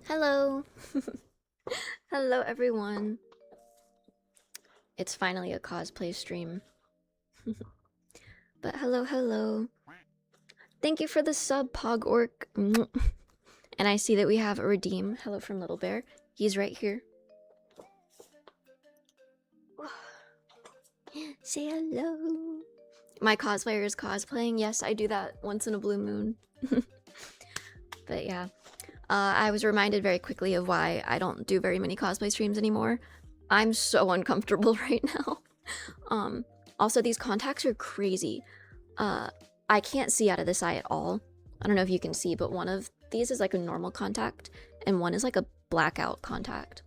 Hello! Hello, everyone. It's finally a cosplay stream. But hello, hello. Thank you for the sub, Pogork. And I see that we have a redeem. Hello from Little Bear. He's right here. Say hello. My cosplayer is cosplaying. Yes, I do that once in a blue moon. But yeah. I was reminded very quickly of why I don't do very many cosplay streams anymore. I'm so uncomfortable right now. Also, these contacts are crazy. I can't see out of this eye at all. I don't know if you can see, but one of these is like a normal contact, and one is like a blackout contact.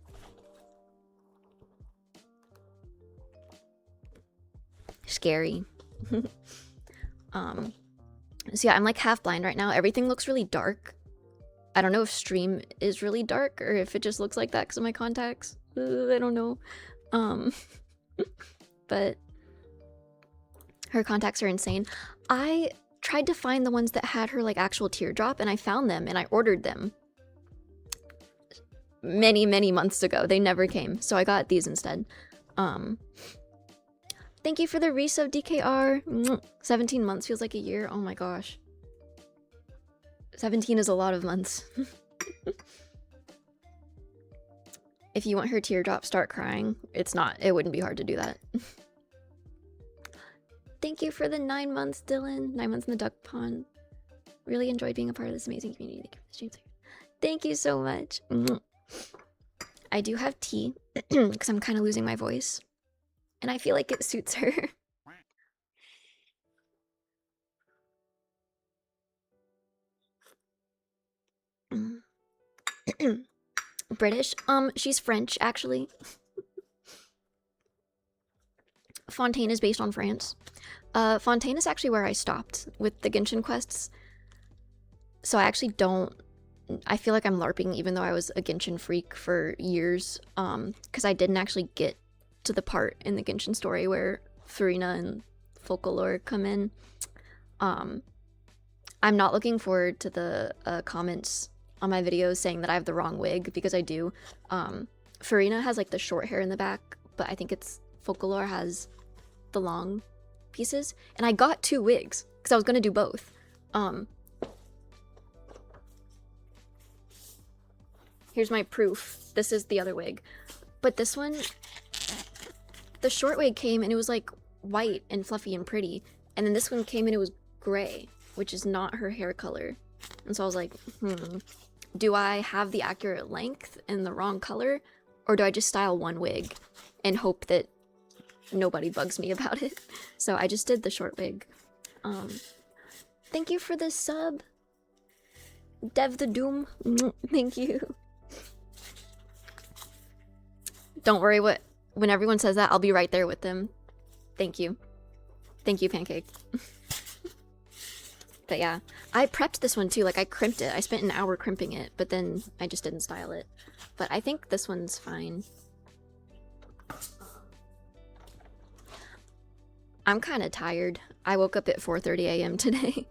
Scary. So yeah, I'm like half blind right now. Everything looks really dark. I don't know if stream is really dark or if it just looks like that because of my contacts. I don't know. But her contacts are insane. I tried to find the ones that had her like actual teardrop, and I found them and I ordered them many months ago. They never came, so I got these instead. Thank you for the resub, DKR. 17 months feels like a year. Oh my gosh. 17 is a lot of months. If you want her teardrop, start crying. It wouldn't be hard to do that. Thank you for the 9 months, Dylan. 9 months in the duck pond. Really enjoyed being a part of this amazing community. Thank you so much. I do have tea because I'm kind of losing my voice. And I feel like it suits her. British? She's French, actually. Fontaine is based on France. Fontaine is actually where I stopped with the Genshin quests. So I actually don't... I feel like I'm LARPing even though I was a Genshin freak for years. Because I didn't actually get to the part in the Genshin story where Furina and Folklore come in. I'm not looking forward to the comments on my videos saying that I have the wrong wig, because I do. Furina has like the short hair in the back, but I think it's Folklore has the long pieces. And I got 2 wigs because I was gonna do both. Here's my proof. This is the other wig. But this one, the short wig came and it was like white and fluffy and pretty. And then this one came and it was gray, which is not her hair color. And so I was like, do I have the accurate length and the wrong color? Or do I just style one wig and hope that nobody bugs me about it? So I just did the short wig. Thank you for the sub. Dev the Doom. Thank you. Don't worry, when everyone says that, I'll be right there with them. Thank you. Thank you, Pancake. But yeah, I prepped this one too. Like, I crimped it. I spent an hour crimping it, but then I just didn't style it. But I think this one's fine. I'm kind of tired. I woke up at 4:30 a.m. today.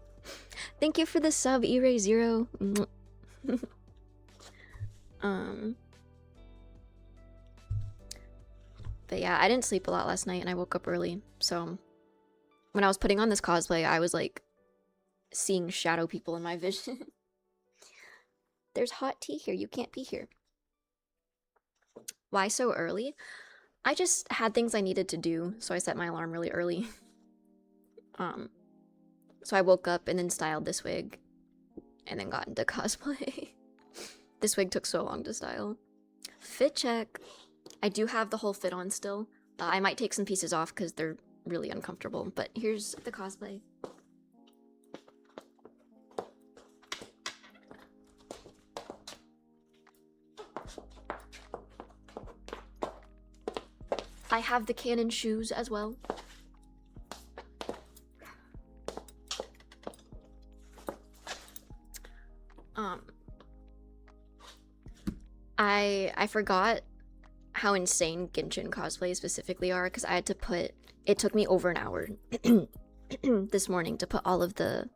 Thank you for the sub, E-Ray0. But yeah, I didn't sleep a lot last night and I woke up early. So when I was putting on this cosplay, I was like seeing shadow people in my vision. There's hot tea here. You can't be here. Why so early? I just had things I needed to do, so I set my alarm really early. So I woke up and then styled this wig and then got into cosplay. This wig took so long to style. Fit check. I do have the whole fit on still. I might take some pieces off because they're really uncomfortable, but here's the cosplay. I have the cannon shoes as well. I forgot how insane Genshin cosplays specifically are, because I had to put... It took me over an hour this morning to put all of the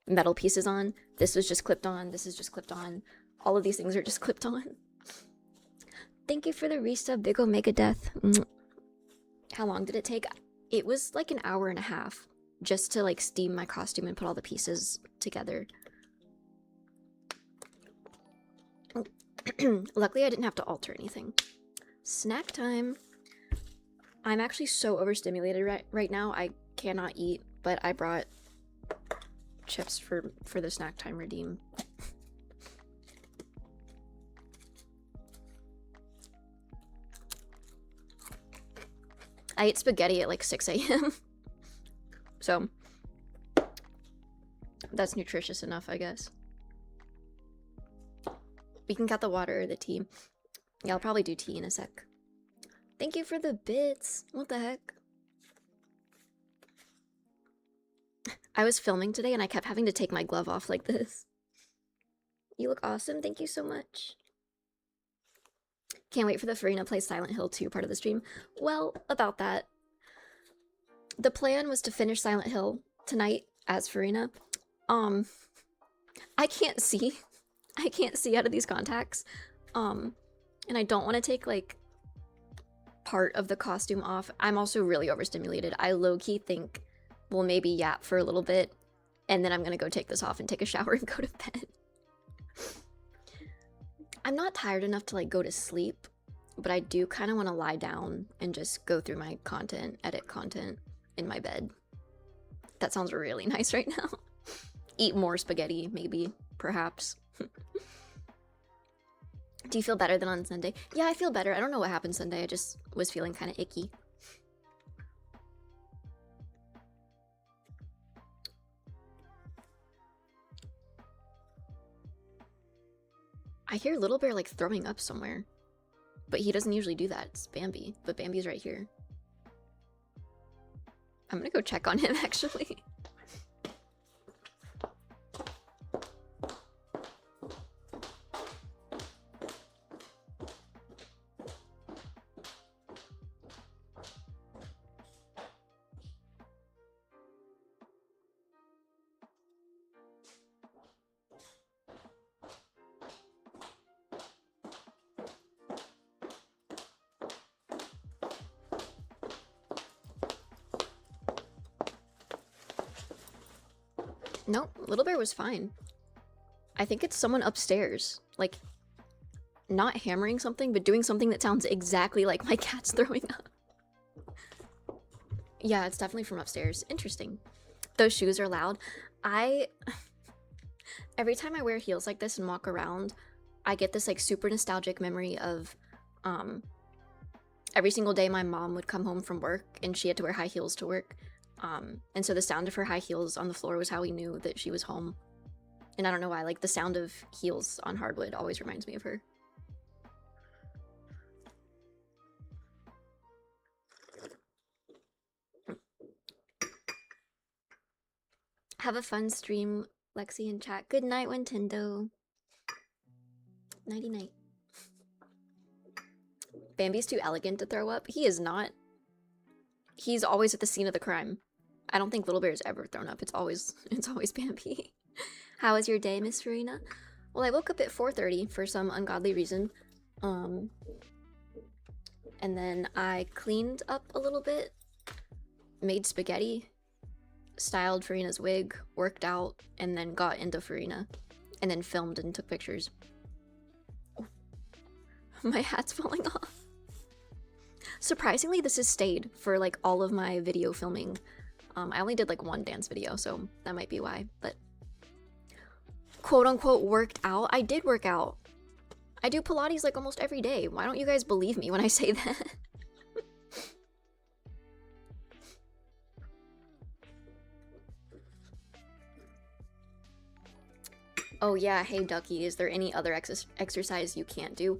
metal pieces on. This was just clipped on, this is just clipped on. all of these things are just clipped on. Thank you for the resub, Big Omega Death. How long did it take? It was like an hour and a half just to like steam my costume and put all the pieces together. Luckily I didn't have to alter anything. Snack time. I'm actually so overstimulated right now. I cannot eat, but I brought chips for the snack time redeem. I ate spaghetti at like 6 a.m. So that's nutritious enough, I guess. We can cut the water or the tea. Yeah, I'll probably do tea in a sec. Thank you for the bits. What the heck? I was filming today and I kept having to take my glove off like this. You look awesome. Thank you so much. Can't wait for the Farina Plays Silent Hill 2 part of the stream. Well, about that. The plan was to finish Silent Hill tonight as Farina. I can't see. I can't see out of these contacts. And I don't want to take, like, part of the costume off. I'm also really overstimulated. I low-key think, well, maybe yap for a little bit, and then I'm gonna go take this off and take a shower and go to bed. I'm not tired enough to, like, go to sleep, but I do kind of want to lie down and just go through my content, edit content in my bed. That sounds really nice right now. Eat more spaghetti, maybe, perhaps. Do you feel better than on Sunday? Yeah, I feel better. I don't know what happened Sunday. I just was feeling kind of icky. I hear Little Bear like throwing up somewhere. But he doesn't usually do that. It's Bambi. But Bambi's right here. I'm gonna go check on him, actually. Nope, Little Bear was fine. I think it's someone upstairs. Like, not hammering something, but doing something that sounds exactly like my cat's throwing up. Yeah, it's definitely from upstairs. Interesting. Those shoes are loud. Every time I wear heels like this and walk around, I get this like super nostalgic memory of every single day my mom would come home from work and she had to wear high heels to work. And so the sound of her high heels on the floor was how we knew that she was home. And I don't know why, like the sound of heels on hardwood always reminds me of her. Have a fun stream, Lexi in chat. Good night, Nintendo. Nighty night. Bambi's too elegant to throw up. He is not. He's always at the scene of the crime. I don't think Little Bear's ever thrown up. It's always Bambi. How was your day, Miss Farina? Well, I woke up at 4:30 for some ungodly reason. And then I cleaned up a little bit, made spaghetti, styled Farina's wig, worked out, and then got into Farina, and then filmed and took pictures. Oh. My hat's falling off. Surprisingly, this has stayed for like all of my video filming. I only did like one dance video, so that might be why, but quote unquote worked out. I did work out. I do Pilates like almost every day. Why don't you guys believe me when I say that? Oh yeah, hey Ducky, is there any other exercise you can't do?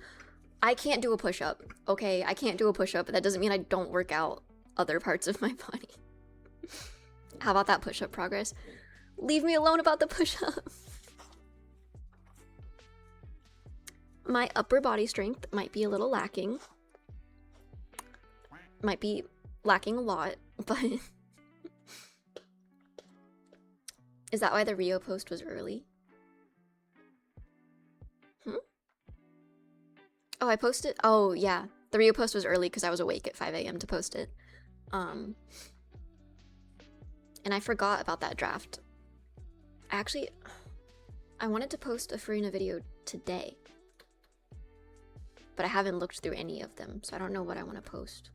I can't do a push-up, okay? I can't do a push-up, but that doesn't mean I don't work out other parts of my body. How about that push-up progress? Leave me alone about the push-up. My upper body strength might be a little lacking. Might be lacking a lot, but... Is that why the Rio post was early? Hmm? Oh, I posted. Oh, yeah. The Rio post was early because I was awake at 5 a.m. to post it. And I forgot about that draft. Actually, I wanted to post a Farina video today, but I haven't looked through any of them, so I don't know what I want to post.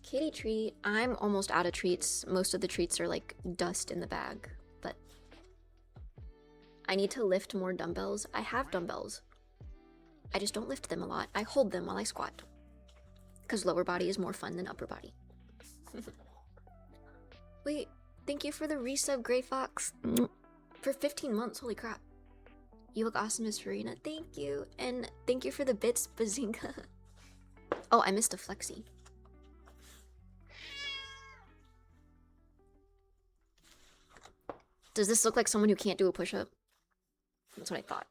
Kitty treat. I'm almost out of treats. Most of the treats are like dust in the bag, but I need to lift more dumbbells. I have dumbbells. I just don't lift them a lot. I hold them while I squat. Because lower body is more fun than upper body. Wait, thank you for the resub, Grey Fox. For 15 months, holy crap. You look awesome, Miss Farina. Thank you. And thank you for the bits, Bazinga. Oh, I missed a flexi. Does this look like someone who can't do a push-up? That's what I thought.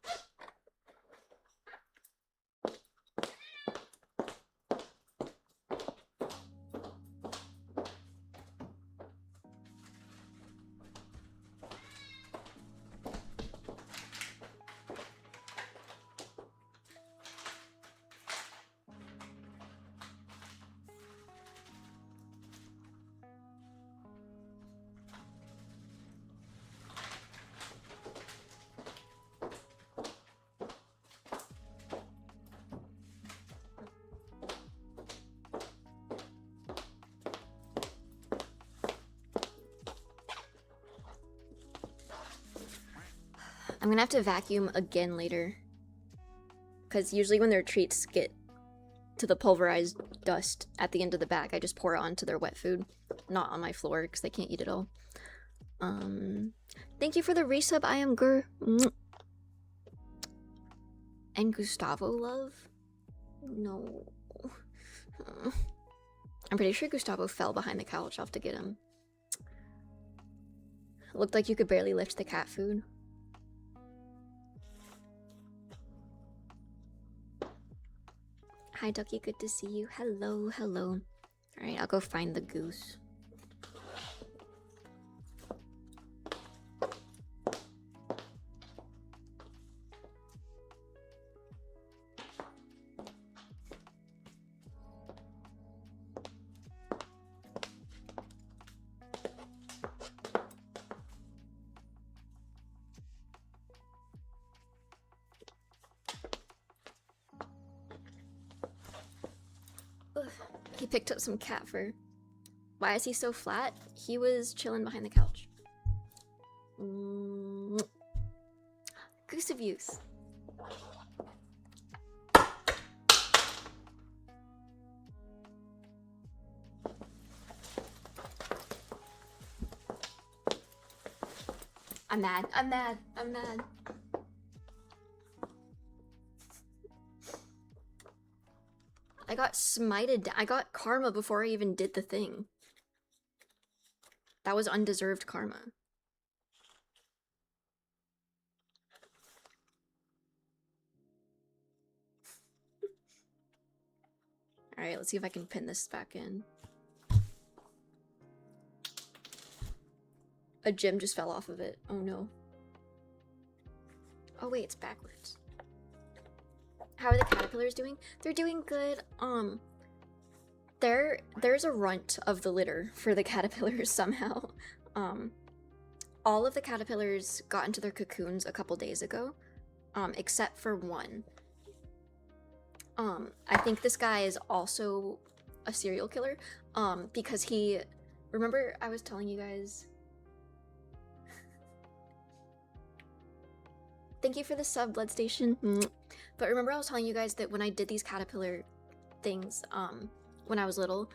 I'm gonna have to vacuum again later. Because usually when their treats get to the pulverized dust at the end of the bag, I just pour it onto their wet food. Not on my floor, because they can't eat it all. Thank you for the resub, I am Gur. And Gustavo love? No. I'm pretty sure Gustavo fell behind the couch. I'll have to get him. Looked like you could barely lift the cat food. Hi, Ducky. Good to see you. Hello, hello. Alright, I'll go find the goose. He picked up some cat fur. Why is he so flat? He was chilling behind the couch. Goose abuse. I'm mad. I'm mad. I'm mad. I got smited. I got karma before I even did the thing. That was undeserved karma. Alright, let's see if I can pin this back in. A gem just fell off of it. Oh no. Oh wait, it's backwards. How are the caterpillars doing? They're doing good. There's a runt of the litter for the caterpillars somehow. All of the caterpillars got into their cocoons a couple days ago, except for one. I think this guy is also a serial killer, because he... Remember I was telling you guys... Thank you for the sub, Bloodstation. But remember I was telling you guys that when I did these caterpillar things, when I was little,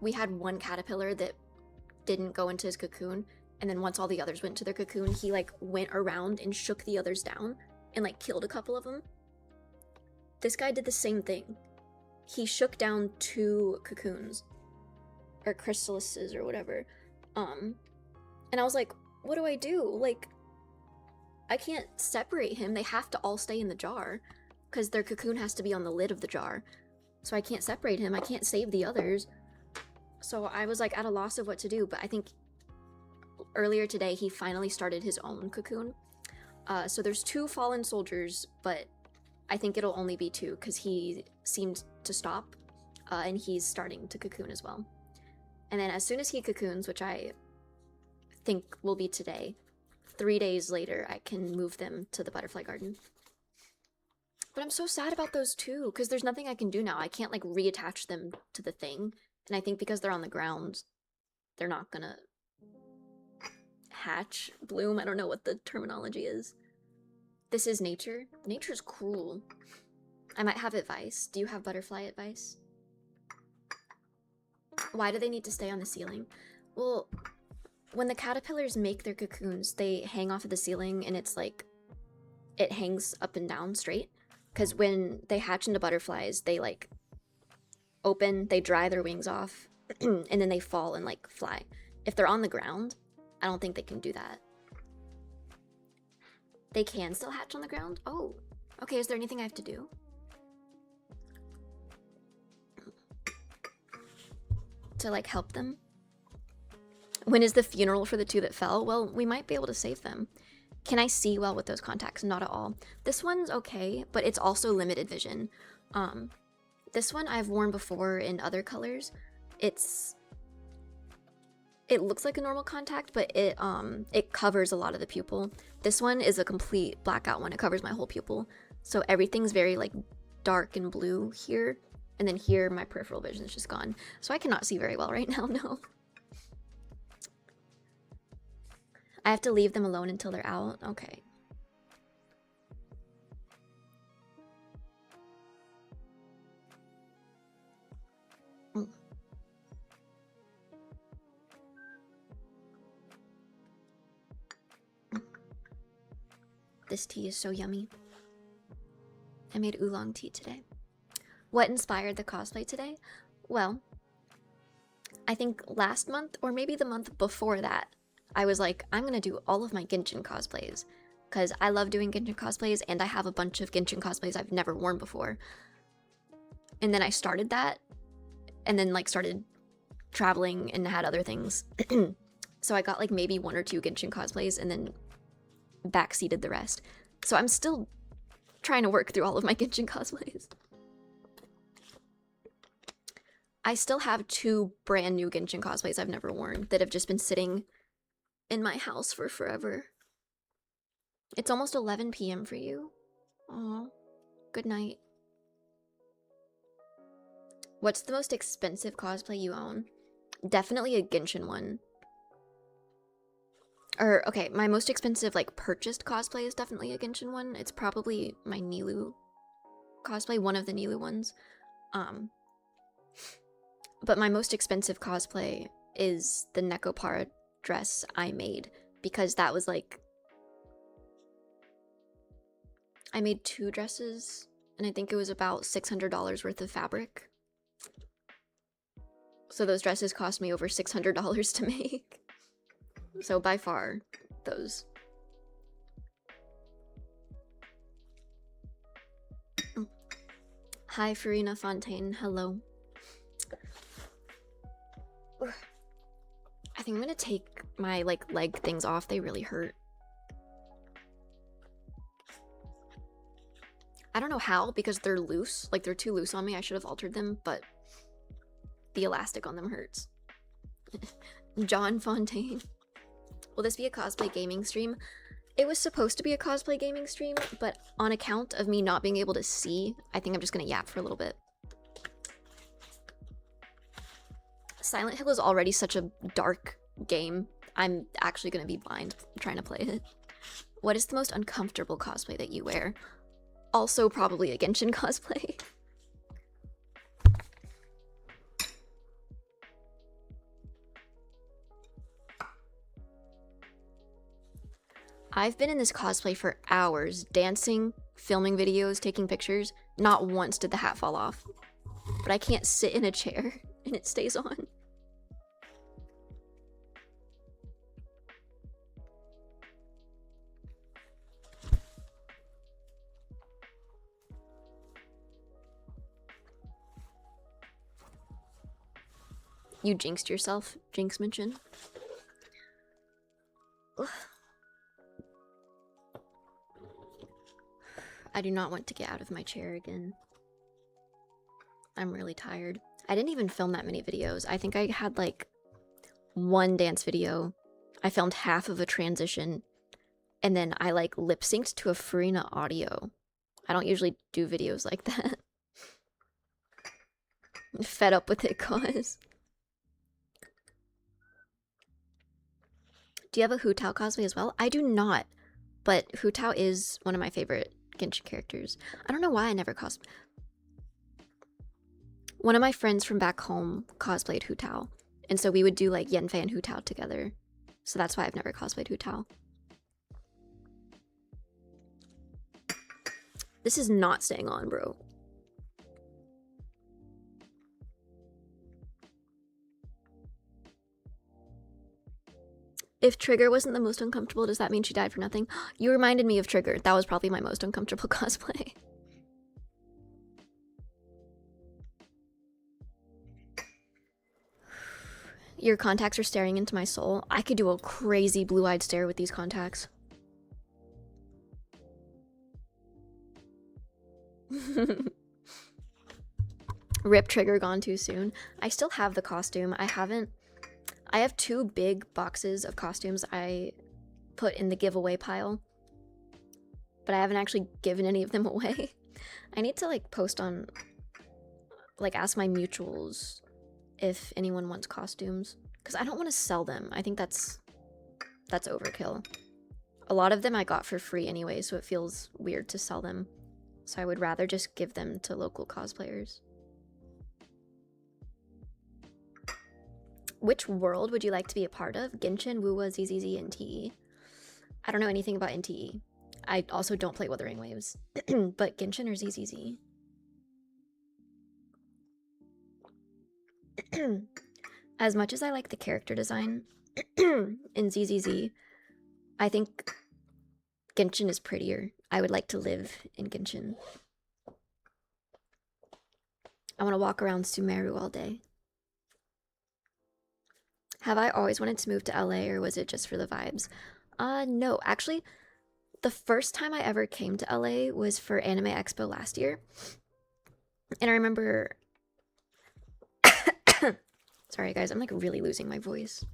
we had one caterpillar that didn't go into his cocoon, and then once all the others went to their cocoon, he like went around and shook the others down and like killed a couple of them. This guy did the same thing. He shook down 2 cocoons, or chrysalises or whatever. And I was like, what do I do? Like, I can't separate him. They have to all stay in the jar because their cocoon has to be on the lid of the jar. So I can't separate him. I can't save the others. So I was like at a loss of what to do. But I think earlier today he finally started his own cocoon. So there's 2 fallen soldiers, but I think it'll only be 2 because he seemed to stop, and he's starting to cocoon as well. And then as soon as he cocoons, which I think will be today, 3 days later, I can move them to the butterfly garden. But I'm so sad about those 2 because there's nothing I can do now. I can't like reattach them to the thing. And I think because they're on the ground, they're not gonna hatch, bloom. I don't know what the terminology is. This is nature. Nature's cruel. I might have advice. Do you have butterfly advice? Why do they need to stay on the ceiling? Well, when the caterpillars make their cocoons, they hang off of the ceiling and it's like, it hangs up and down straight. Because when they hatch into butterflies, they like open, they dry their wings off, and then they fall and like fly. If they're on the ground, I don't think they can do that. They can still hatch on the ground? Oh, okay, is there anything I have to do? To like help them? When is the funeral for the 2 that fell? Well, we might be able to save them. Can I see well with those contacts? Not at all. This one's okay, but it's also limited vision. This one I've worn before in other colors. It looks like a normal contact, but it covers a lot of the pupil. This one is a complete blackout one. It covers my whole pupil. So everything's very like dark and blue here. And then here, my peripheral vision is just gone. So I cannot see very well right now, no. I have to leave them alone until they're out? Okay. This tea is so yummy. I made oolong tea today. What inspired the cosplay today? Well, I think last month, or maybe the month before that, I was like, I'm gonna do all of my Genshin cosplays. Because I love doing Genshin cosplays, and I have a bunch of Genshin cosplays I've never worn before. And then I started that, and then like started traveling and had other things. So I got like maybe 1 or 2 Genshin cosplays, and then backseated the rest. So I'm still trying to work through all of my Genshin cosplays. I still have 2 brand new Genshin cosplays I've never worn that have just been sitting in my house for forever. It's almost 11 p.m. for you. Aw, good night. What's the most expensive cosplay you own? Definitely a Genshin one. Or, okay, my most expensive, like, purchased cosplay is definitely a Genshin one. It's probably my Nilou cosplay, one of the Nilou ones. But my most expensive cosplay is the Nekopara dress I made, because that was, like... I made 2 dresses, and I think it was about $600 worth of fabric. So those dresses cost me over $600 to make. So by far, those. Hi, Farina Fontaine. Hello. I think I'm gonna take my like leg things off. They really hurt. I don't know how, because they're loose. Like, they're too loose on me. I should have altered them, but the elastic on them hurts. John Fontaine. Will this be a cosplay gaming stream? It was supposed to be a cosplay gaming stream, but on account of me not being able to see, I think I'm just gonna yap for a little bit. Silent Hill is already such a dark game. I'm actually gonna be blind trying to play it. What is the most uncomfortable cosplay that you wear? Also probably a Genshin cosplay. I've been in this cosplay for hours, dancing, filming videos, taking pictures. Not once did the hat fall off. But I can't sit in a chair and it stays on. You jinxed yourself, Jinx mentioned. I do not want to get out of my chair again. I'm really tired. I didn't even film that many videos. I think I had like one dance video. I filmed half of a transition, and then I like lip synced to a Farina audio. I don't usually do videos like that. I'm fed up with it, cause. Do you have a Hu Tao cosplay as well? I do not, but Hu Tao is one of my favorite Genshin characters. I don't know why I never cosplayed. One of my friends from back home cosplayed Hu Tao, and so we would do like Yanfei and Hu Tao together. So that's why I've never cosplayed Hu Tao. This is not staying on, bro. If Trigger wasn't the most uncomfortable, does that mean she died for nothing? You reminded me of Trigger. That was probably my most uncomfortable cosplay. Your contacts are staring into my soul. I could do a crazy blue-eyed stare with these contacts. Rip Trigger gone too soon. I still have the costume. I have 2 big boxes of costumes I put in the giveaway pile, but I haven't actually given any of them away. I need to like post on, like ask my mutuals if anyone wants costumes, because I don't want to sell them. I think that's overkill. A lot of them I got for free anyway, so it feels weird to sell them. So I would rather just give them to local cosplayers. Which world would you like to be a part of? Genshin, Wuwa, ZZZ, and TE. I don't know anything about NTE. I also don't play Wuthering Waves. But Genshin or ZZZ? As much as I like the character design in ZZZ, I think Genshin is prettier. I would like to live in Genshin. I want to walk around Sumeru all day. Have I always wanted to move to LA, or was it just for the vibes? No, actually, the first time I ever came to LA was for Anime Expo last year. And I remember... Sorry guys, I'm like really losing my voice.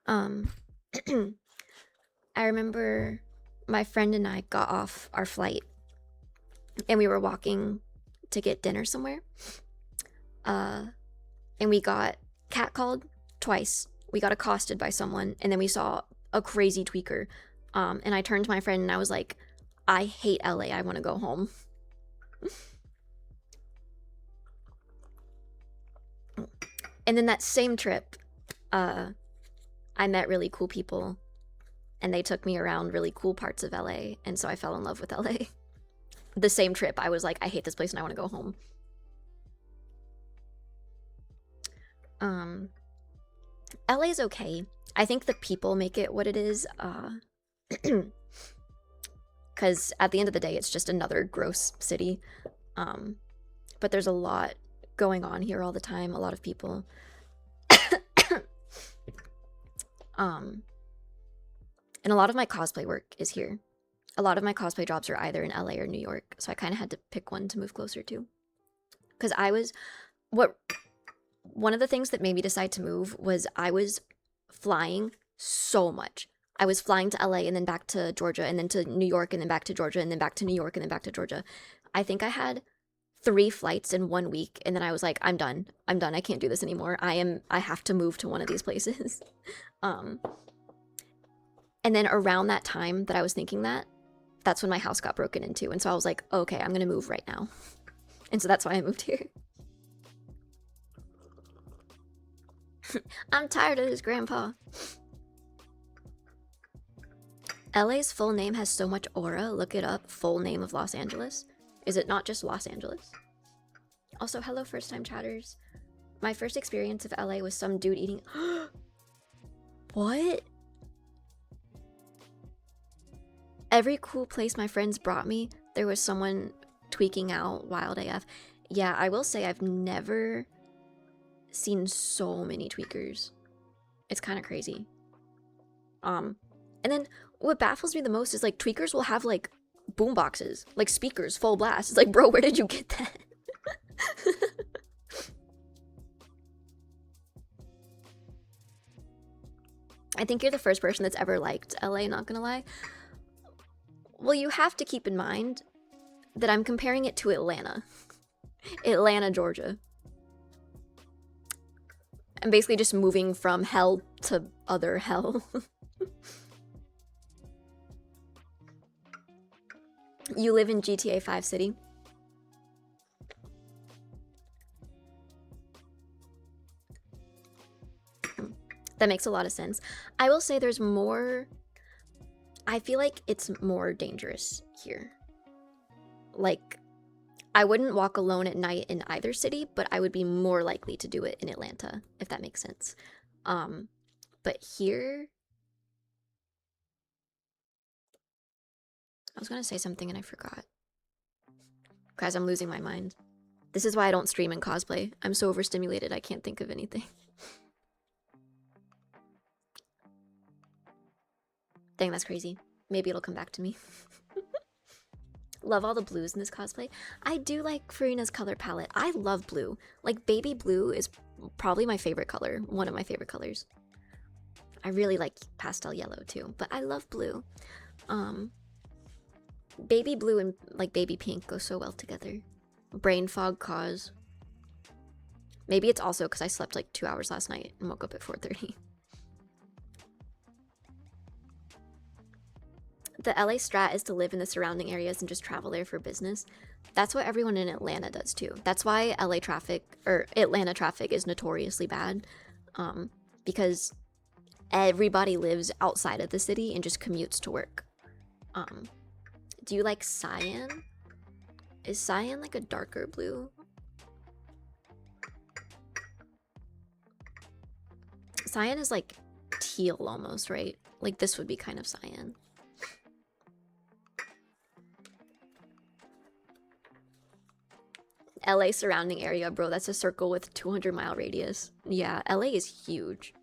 I remember my friend and I got off our flight and we were walking to get dinner somewhere. And we got catcalled twice. We got accosted by someone, and then we saw a crazy tweaker. And I turned to my friend and I was like, I hate LA, I want to go home. And then that same trip, I met really cool people, and they took me around really cool parts of LA, and so I fell in love with LA. The same trip, I was like, I hate this place and I want to go home. LA's okay. I think the people make it what it is, because at the end of the day, it's just another gross city. But there's a lot going on here all the time, a lot of people. And a lot of my cosplay work is here. A lot of my cosplay jobs are either in LA or New York, so I kind of had to pick one to move closer to. Because one of the things that made me decide to move was I was flying so much. I was flying to LA and then back to Georgia and then to New York and then back to Georgia and then back to New York and then back to Georgia. I think I had 3 flights in 1 week, and then I was like, I'm done. I can't do this anymore. I have to move to one of these places. And then around that time that I was thinking that, that's when my house got broken into. And so I was like, okay, I'm gonna move right now. And so that's why I moved here. I'm tired of this, Grandpa. LA's full name has so much aura. Look it up. Full name of Los Angeles. Is it not just Los Angeles? Also, hello first time chatters. My first experience of LA was some dude eating... What? Every cool place my friends brought me, there was someone tweaking out wild AF. Yeah, I will say I've never seen so many tweakers. It's kind of crazy. And then what baffles me the most is like tweakers will have like boom boxes, like speakers, full blast. It's like, bro, where did you get that? I think you're the first person that's ever liked LA, not gonna lie. Well, you have to keep in mind that I'm comparing it to Atlanta. Atlanta, Georgia. I'm basically just moving from hell to other hell. You live in GTA 5 City? That makes a lot of sense. I will say there's more... I feel like it's more dangerous here. Like, I wouldn't walk alone at night in either city, but I would be more likely to do it in Atlanta, if that makes sense. But here... I was gonna say something and I forgot. Guys, I'm losing my mind. This is why I don't stream and cosplay. I'm so overstimulated, I can't think of anything. Dang, that's crazy. Maybe it'll come back to me. Love all the blues in this cosplay. I do like Farina's color palette. I love blue. Like, baby blue is probably my favorite color. One of my favorite colors. I really like pastel yellow too, but I love blue. Baby blue and like baby pink go so well together. Brain fog cause. Maybe it's also because I slept like 2 hours last night and woke up at 4:30. The LA strat is to live in the surrounding areas and just travel there for business. That's what everyone in Atlanta does too. That's why LA traffic, or Atlanta traffic, is notoriously bad. Because everybody lives outside of the city and just commutes to work. Do you like cyan? Is cyan like a darker blue? Cyan is like teal almost, right? Like this would be kind of cyan. LA surrounding area, bro. That's a circle with 200-mile radius. Yeah, LA is huge.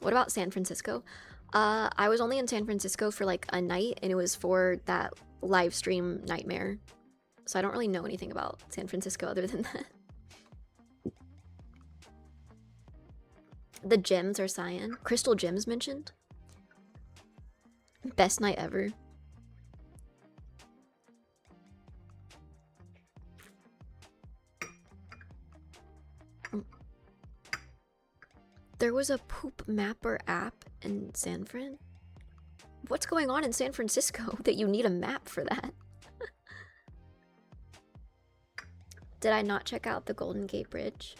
What about San Francisco? I was only in San Francisco for like a night, and it was for that live stream nightmare. So I don't really know anything about San Francisco other than that. The gems are cyan. Crystal gems mentioned. Best night ever. There was a poop mapper app in San Fran? What's going on in San Francisco that you need a map for that? Did I not check out the Golden Gate Bridge?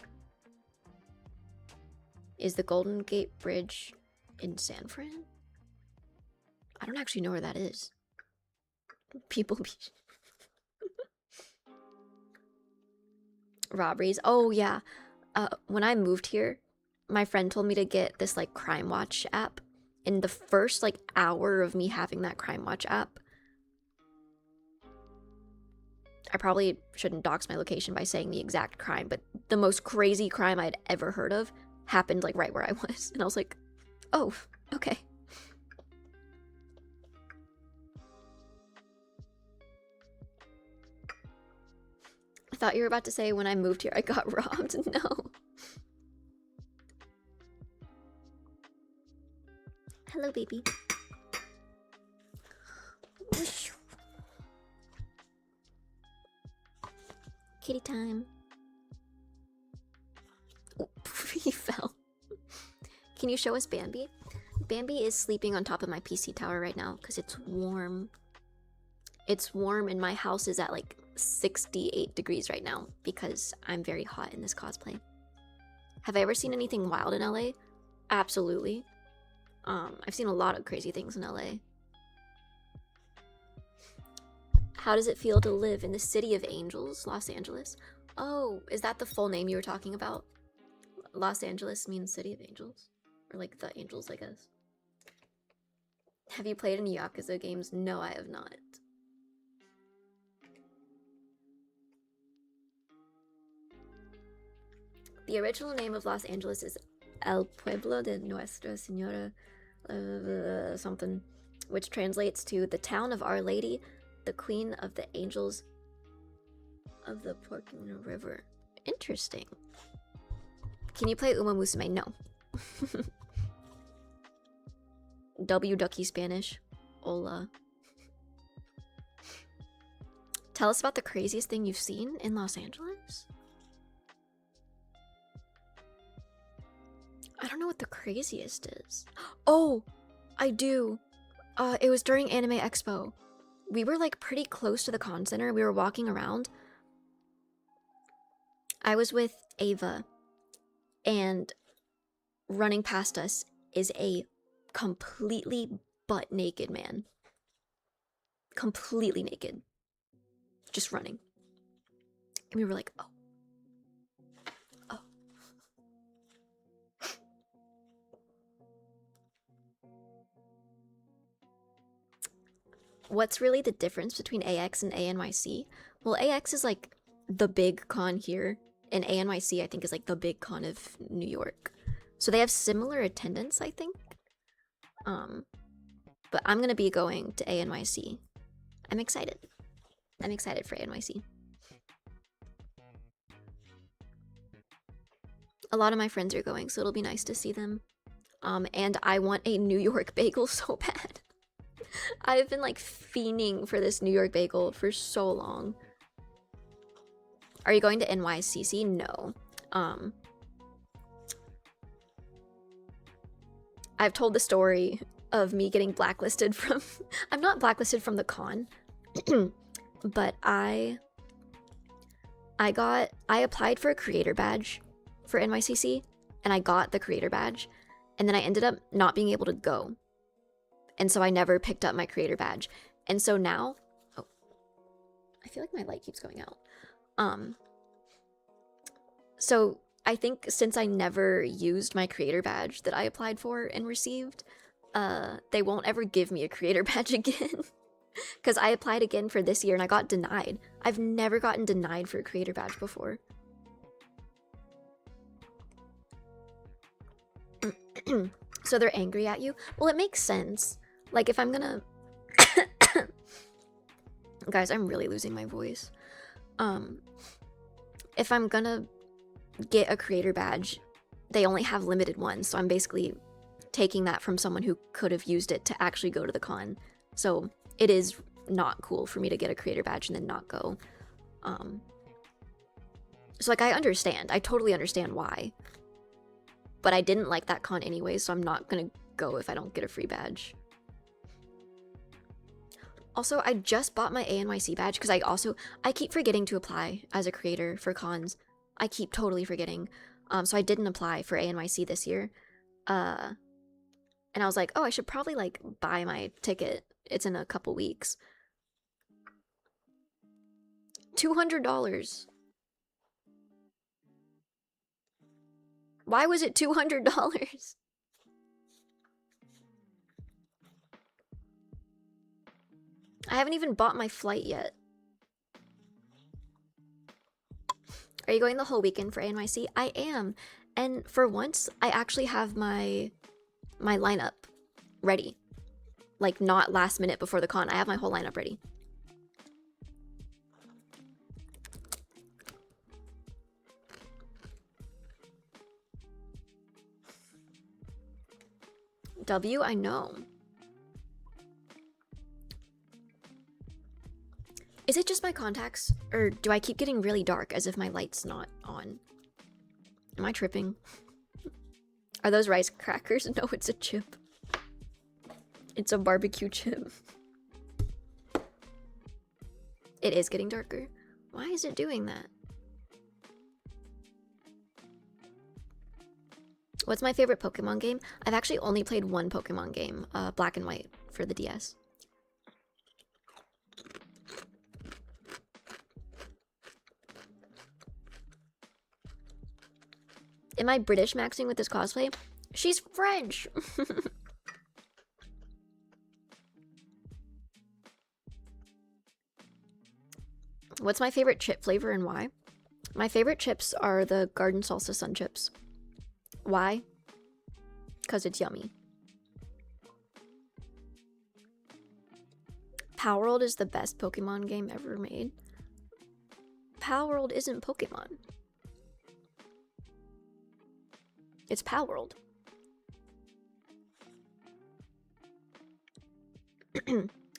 Is the Golden Gate Bridge in San Fran? I don't actually know where that is. People Beach. Robberies. Oh, yeah. When I moved here, my friend told me to get this like Crime Watch app. In the first like hour of me having that Crime Watch app, I probably shouldn't dox my location by saying the exact crime, but the most crazy crime I'd ever heard of happened like right where I was. And I was like, oh, okay. I thought you were about to say when I moved here I got robbed. No. Hello, baby. Kitty time. Oh, he fell. Can you show us Bambi? Bambi is sleeping on top of my PC tower right now because it's warm. It's warm and my house is at like 68 degrees right now because I'm very hot in this cosplay. Have I ever seen anything wild in LA? Absolutely. I've seen a lot of crazy things in LA. How does it feel to live in the City of Angels, Los Angeles? Oh, is that the full name you were talking about? Los Angeles means City of Angels? Or like the angels, I guess. Have you played any Yakuza games? No, I have not. The original name of Los Angeles is El Pueblo de Nuestra Señora something, which translates to the town of Our Lady, the Queen of the Angels of the Porcupine River. Interesting. Can you play Uma Musume? No. W Ducky Spanish. Hola. Tell us about the craziest thing you've seen in Los Angeles? I don't know what the craziest is. Oh, I do. It was during Anime Expo. We were like pretty close to the con center. We were walking around. I was with Ava, and running past us is a completely butt naked man. Completely naked. Just running. And we were like, oh. Oh. What's really the difference between AX and ANYC? Well, AX is like the big con here, and ANYC I think is like the big con of New York. So they have similar attendance, I think. But I'm gonna be going to ANYC. I'm excited. I'm excited for ANYC. A lot of my friends are going, so it'll be nice to see them. And I want a New York bagel so bad. I've been like fiending for this New York bagel for so long. Are you going to NYCC? No. I've told the story of me getting blacklisted from... I'm not blacklisted from the con, but I applied for a creator badge for NYCC, and I got the creator badge, and then I ended up not being able to go. And so I never picked up my creator badge. And so now... Oh. I feel like my light keeps going out. So I think since I never used my creator badge that I applied for and received, they won't ever give me a creator badge again. Because I applied again for this year and I got denied. I've never gotten denied for a creator badge before. So they're angry at you? Well, it makes sense. Like, if I'm gonna... Guys, I'm really losing my voice. If I'm gonna get a creator badge, they only have limited ones, so I'm basically taking that from someone who could have used it to actually go to the con. So it is not cool for me to get a creator badge and then not go. So like, I understand. I totally understand why. But I didn't like that con anyway, so I'm not gonna go if I don't get a free badge. Also, I just bought my ANYC badge because I keep forgetting to apply as a creator for cons. I keep totally forgetting. So I didn't apply for ANYC this year. And I was like, oh, I should probably like buy my ticket. It's in a couple weeks. $200. Why was it $200? I haven't even bought my flight yet. Are you going the whole weekend for ANYC? I am. And for once, I actually have my lineup ready. Like, not last minute before the con. I have my whole lineup ready. W, I know. Is it just my contacts, or do I keep getting really dark as if my light's not on? Am I tripping? Are those rice crackers? No, it's a chip. It's a barbecue chip. It is getting darker. Why is it doing that? What's my favorite Pokemon game? I've actually only played one Pokemon game, Black and White, for the DS. Am I British maxing with this cosplay? She's French! What's my favorite chip flavor and why? My favorite chips are the Garden Salsa Sun Chips. Why? because it's yummy. Palworld is the best Pokemon game ever made. Palworld isn't Pokemon. It's Palworld.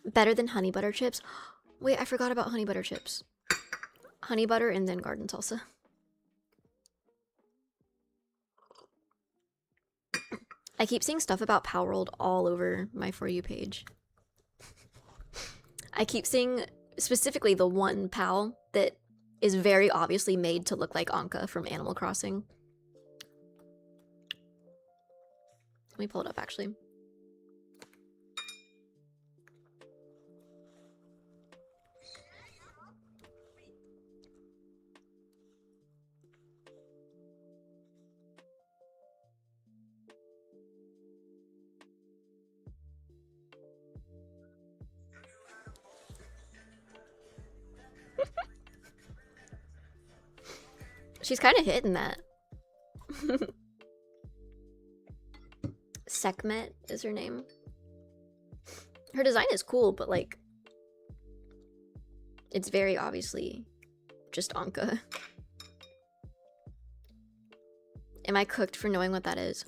Better than honey butter chips. Wait, I forgot about honey butter chips. Honey butter and then garden salsa. I keep seeing stuff about Palworld all over my For You page. I keep seeing specifically the one pal that is very obviously made to look like Anka from Animal Crossing. Let me pull it up actually. She's kind of hitting that. Sekhmet is her name. Her design is cool, but like, it's very obviously just Anka. Am I cooked for knowing what that is?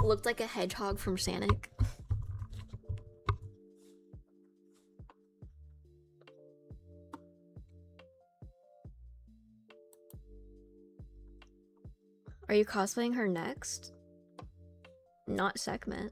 Looked like a hedgehog from Sonic. Are you cosplaying her next? Not Sekhmet.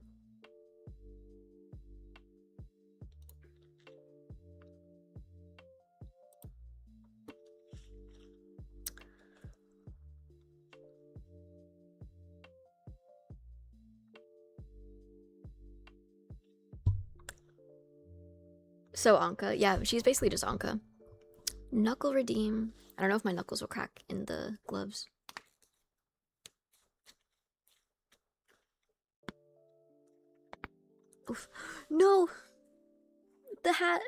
So Anka, yeah, she's basically just Anka. Knuckle redeem. I don't know if my knuckles will crack in the gloves. Oof. No! The hat!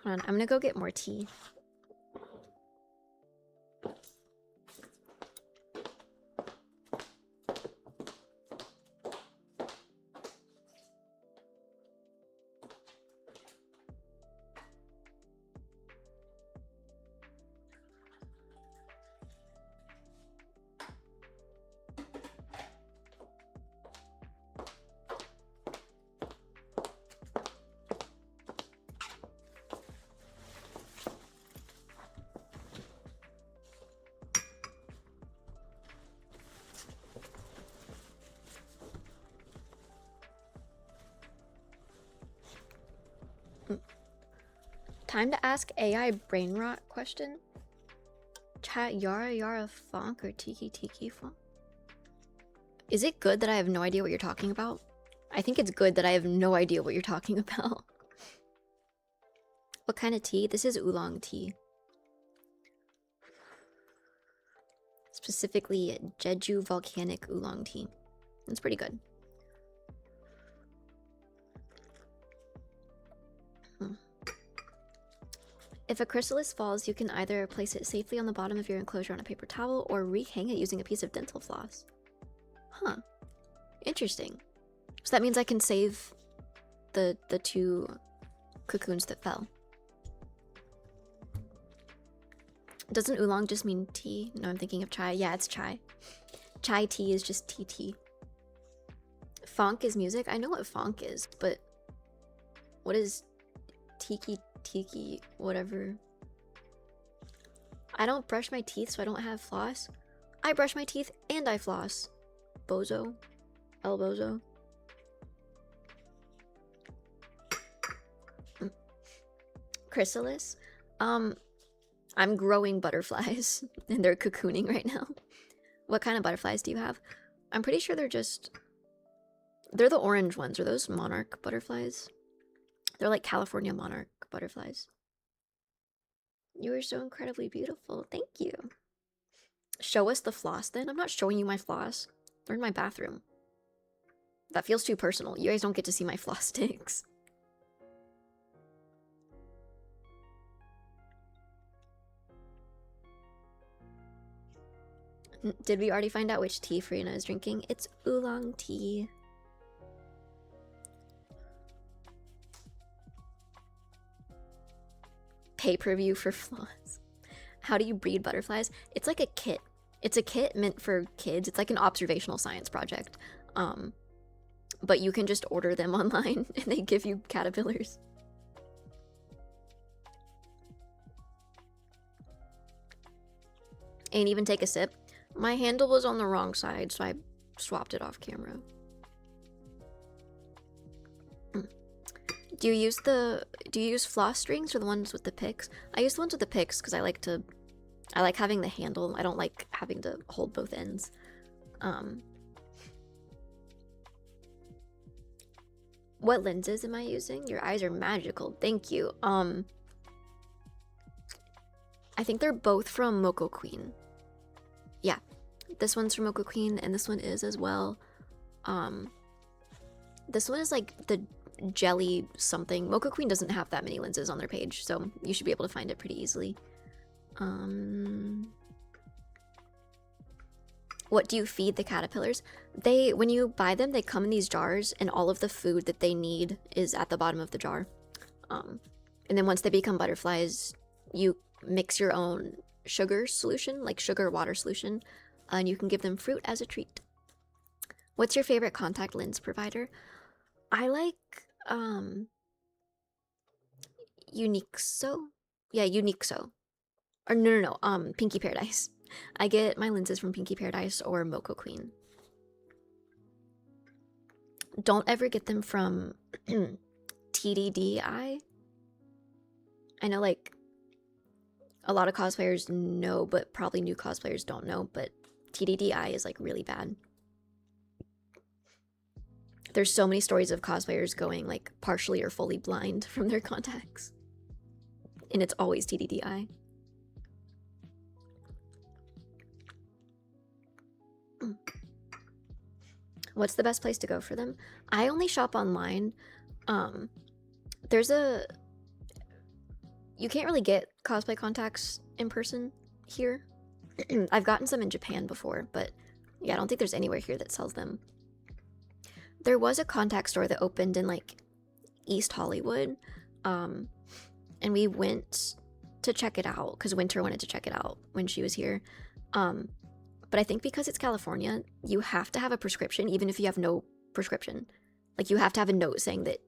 Hold on, I'm gonna go get more tea. Time to ask AI brain rot question. Chat Yara Yara Funk or Tiki Tiki Funk? Is it good that I have no idea what you're talking about? I think it's good that I have no idea what you're talking about. What kind of tea? This is oolong tea. Specifically Jeju volcanic oolong tea. It's pretty good. If a chrysalis falls, you can either place it safely on the bottom of your enclosure on a paper towel or rehang it using a piece of dental floss. Huh. Interesting. So that means I can save the two cocoons that fell. Doesn't oolong just mean tea? No, I'm thinking of chai. Yeah, it's chai. Chai tea is just tea tea. Funk is music? I know what funk is, but what is tiki tiki whatever? I don't brush my teeth, so I don't have floss. I brush my teeth and I floss. Bozo. El bozo. Chrysalis? I'm growing butterflies and they're cocooning right now. What kind of butterflies do you have? I'm pretty sure they're the orange ones. Are those monarch butterflies? They're like California monarch butterflies. You are so incredibly beautiful. Thank you. Show us the floss then. I'm not showing you my floss. They're in my bathroom. That feels too personal. You guys don't get to see my floss sticks. Did we already find out which tea Farina is drinking? It's oolong tea. Pay-per-view for flaws. How do you breed butterflies? It's like a kit. It's a kit meant for kids. It's like an observational science project. But you can just order them online and they give you caterpillars. Ain't even take a sip. My handle was on the wrong side, so I swapped it off camera. Do you use floss strings or the ones with the picks? I use the ones with the picks because I like having the handle. I don't like having to hold both ends. What lenses am I using? Your eyes are magical. Thank you. I think they're both from Moco Queen. Yeah. This one's from Moco Queen and this one is as well. This one is like the jelly something. Moco Queen doesn't have that many lenses on their page, so you should be able to find it pretty easily. What do you feed the caterpillars? When you buy them, they come in these jars and all of the food that they need is at the bottom of the jar. And then once they become butterflies, you mix your own sugar solution, like sugar water solution, and you can give them fruit as a treat. What's your favorite contact lens provider? I like Uniqso. Yeah, Uniqso. Or no, Pinky Paradise. I get my lenses from Pinky Paradise or Moco Queen. Don't ever get them from TDDI. I know like a lot of cosplayers know, but probably new cosplayers don't know, but TDDI is like really bad. There's so many stories of cosplayers going like partially or fully blind from their contacts. And it's always TDDI. What's the best place to go for them? I only shop online. You can't really get cosplay contacts in person here. I've gotten some in Japan before, but yeah, I don't think there's anywhere here that sells them. There was a contact store that opened in like East Hollywood, and we went to check it out because Winter wanted to check it out when she was here. But I think because it's California, you have to have a prescription even if you have no prescription. Like you have to have a note saying that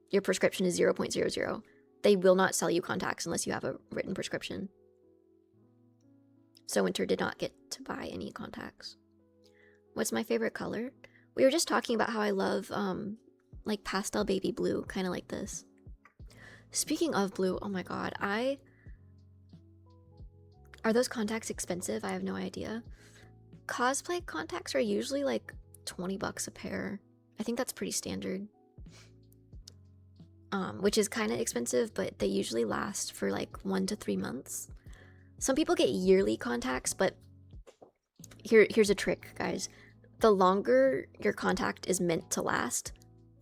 your prescription is 0.00. They will not sell you contacts unless you have a written prescription. So Winter did not get to buy any contacts. What's my favorite color? We were just talking about how I love like pastel baby blue, kind of like this. Speaking of blue, oh my god, are those contacts expensive? I have no idea. Cosplay contacts are usually like 20 bucks a pair. I think that's pretty standard. Which is kind of expensive, but they usually last for like 1 to 3 months. Some people get yearly contacts, but here's a trick, guys. The longer your contact is meant to last,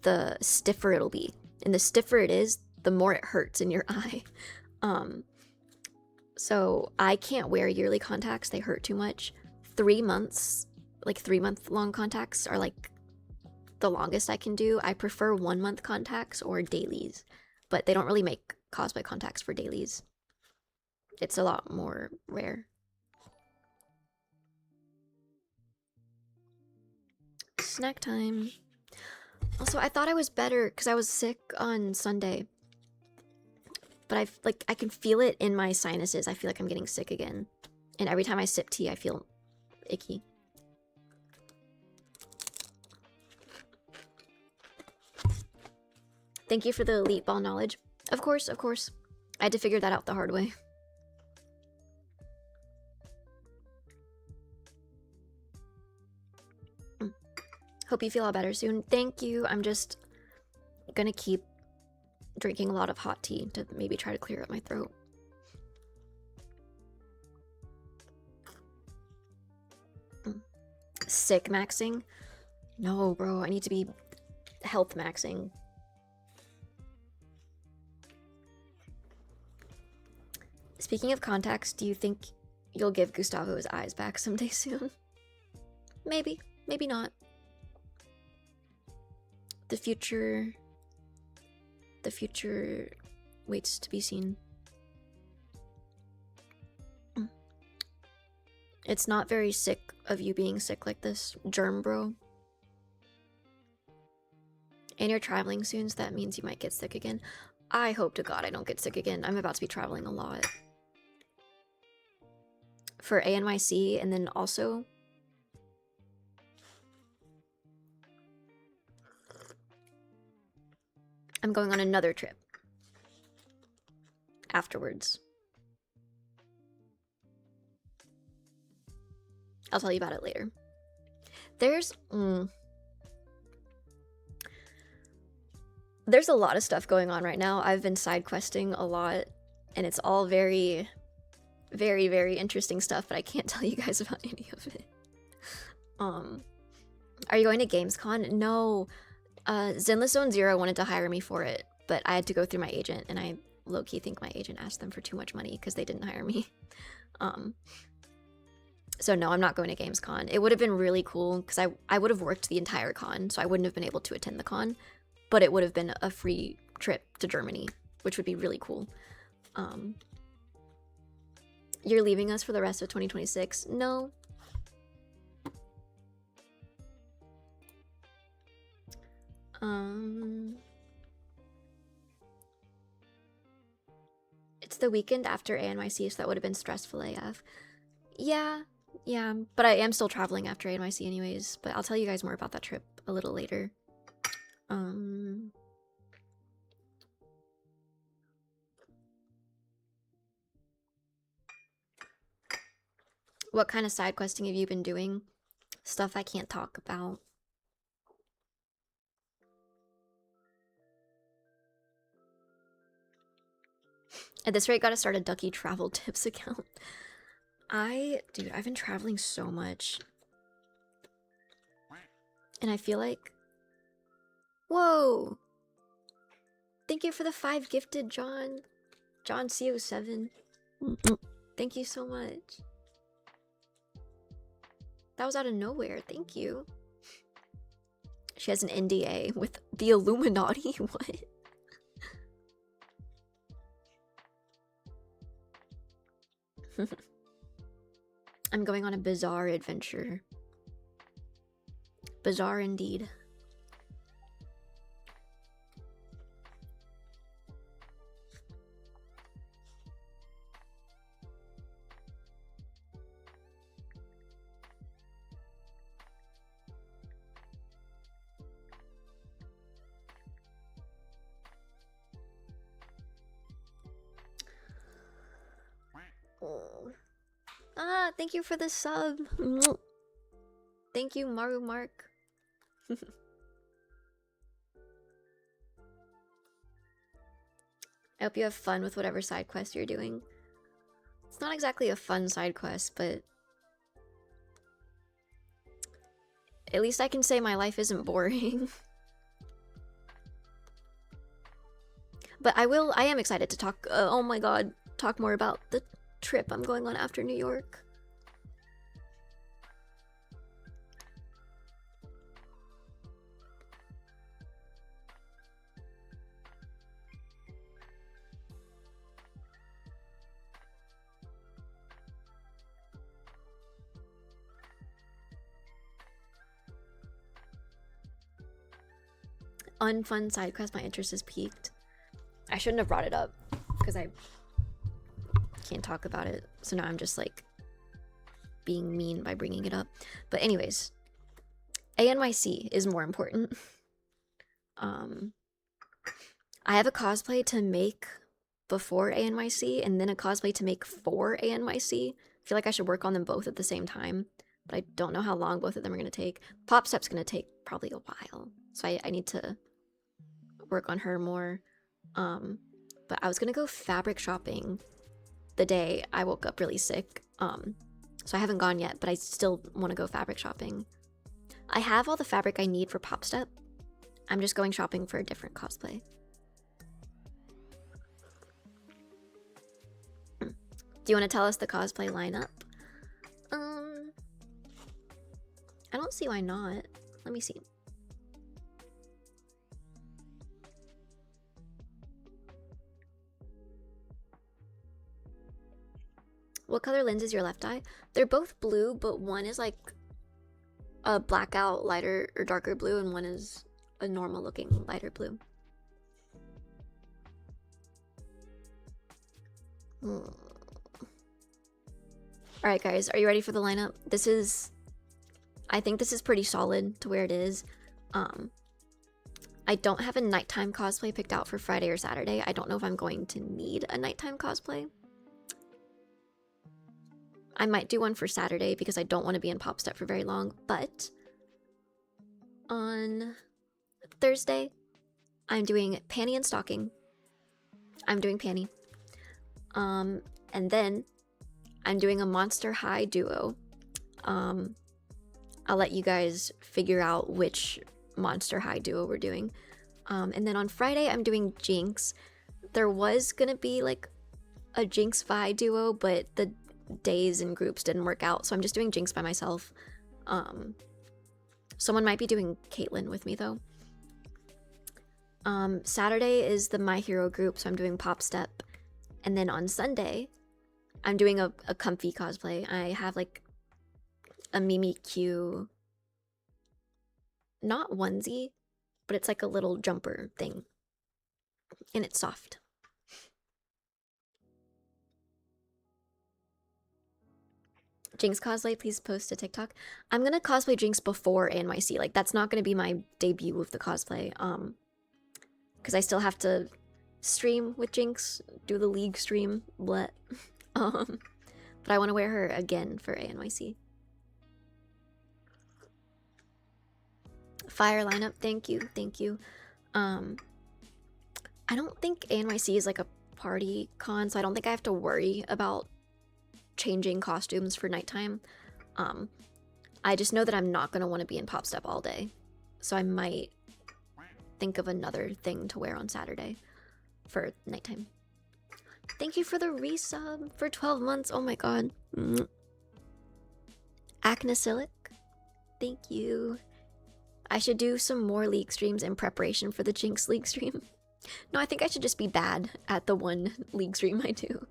the stiffer it'll be. And the stiffer it is, the more it hurts in your eye. So I can't wear yearly contacts. They hurt too much. 3 months, like 3-month long contacts are like the longest I can do. I prefer 1-month contacts or dailies, but they don't really make cosplay contacts for dailies. It's a lot more rare. Snack time. Also, I thought I was better because I was sick on Sunday. But I can feel it in my sinuses. I feel like I'm getting sick again. And every time I sip tea, I feel icky. Thank you for the elite ball knowledge. Of course, of course. I had to figure that out the hard way. Hope you feel all better soon. Thank you. I'm just gonna keep drinking a lot of hot tea to maybe try to clear up my throat. Sick maxing? No, bro. I need to be health maxing. Speaking of contacts, do you think you'll give Gustavo his eyes back someday soon. Maybe, maybe not. The future waits to be seen. It's not very sick of you being sick like this, germ bro. And you're traveling soon, so that means you might get sick again. I hope to God I don't get sick again. I'm about to be traveling a lot. For ANYC, and then also... I'm going on another trip. Afterwards. I'll tell you about it later. There's a lot of stuff going on right now. I've been side questing a lot, and it's all very, very, very interesting stuff, but I can't tell you guys about any of it. Are you going to Gamescom? No. Zenless Zone Zero wanted to hire me for it, but I had to go through my agent, and I low-key think my agent asked them for too much money because they didn't hire me. So no, I'm not going to Gamescom. It would have been really cool because I would have worked the entire con, so I wouldn't have been able to attend the con, but it would have been a free trip to Germany, which would be really cool. You're leaving us for the rest of 2026? No. It's the weekend after ANYC, so that would have been stressful AF. Yeah, but I am still traveling after ANYC anyways, but I'll tell you guys more about that trip a little later. What kind of side questing have you been doing? Stuff I can't talk about. At this rate, gotta start a Ducky travel tips account. Dude, I've been traveling so much. And I feel like... Whoa! Thank you for the 5 gifted, John. John CO7. Thank you so much. That was out of nowhere. Thank you. She has an NDA with the Illuminati? What? I'm going on a bizarre adventure. Bizarre indeed. Thank you for the sub. Thank you, Maru Mark. I hope you have fun with whatever side quest you're doing. It's not exactly a fun side quest, but at least I can say my life isn't boring. But I am excited to talk, oh my god, talk more about the trip I'm going on after New York. Unfun side quest, my interest is peaked. I shouldn't have brought it up because I can't talk about it, so now I'm just like being mean by bringing it up. But anyways, ANYC is more important. I have a cosplay to make before ANYC and then a cosplay to make for ANYC. I feel like I should work on them both at the same time, but I don't know how long both of them are going to take. Pop Step's going to take probably a while, so I need to work on her more. But I was going to go fabric shopping the day I woke up really sick, so I haven't gone yet, but I still want to go fabric shopping. I have all the fabric I need for Pop Step. I'm just going shopping for a different cosplay. Do you want to tell us the cosplay lineup? don't see why not. Let me see. What color lens is your left eye? They're both blue, but one is like a blackout lighter or darker blue, and one is a normal looking lighter blue. Alright guys, are you ready for the lineup? I think this is pretty solid to where it is. I don't have a nighttime cosplay picked out for Friday or Saturday. I don't know if I'm going to need a nighttime cosplay. I might do one for Saturday because I don't want to be in Pop Step for very long, but on Thursday, I'm doing panty and stocking. I'm doing panty. And then I'm doing a Monster High duo. I'll let you guys figure out which Monster High duo we're doing. And then on Friday, I'm doing Jinx. There was gonna be like a Jinx Vi duo, but the days and groups didn't work out, so I'm just doing Jinx by myself. Someone might be doing Caitlyn with me though. Saturday is the My Hero group, so I'm doing Pop Step. And then on Sunday, I'm doing a comfy cosplay. I have like a Mimikyu, not onesie, but it's like a little jumper thing. And it's soft. Jinx cosplay, please post to TikTok. I'm gonna cosplay Jinx before NYC. Like, that's not gonna be my debut of the cosplay. Because I still have to stream with Jinx, do the League stream, but I want to wear her again for ANYC. Fire lineup, thank you, thank you. I don't think ANYC is like a party con, so I don't think I have to worry about changing costumes for nighttime. I just know that I'm not gonna want to be in Pop Step all day, so I might think of another thing to wear on Saturday for nighttime. Thank you for the resub for 12 months. Oh my god. Acnacilic, thank you. I should do some more League streams in preparation for the Jinx League stream. No, I think I should just be bad at the one League stream I do.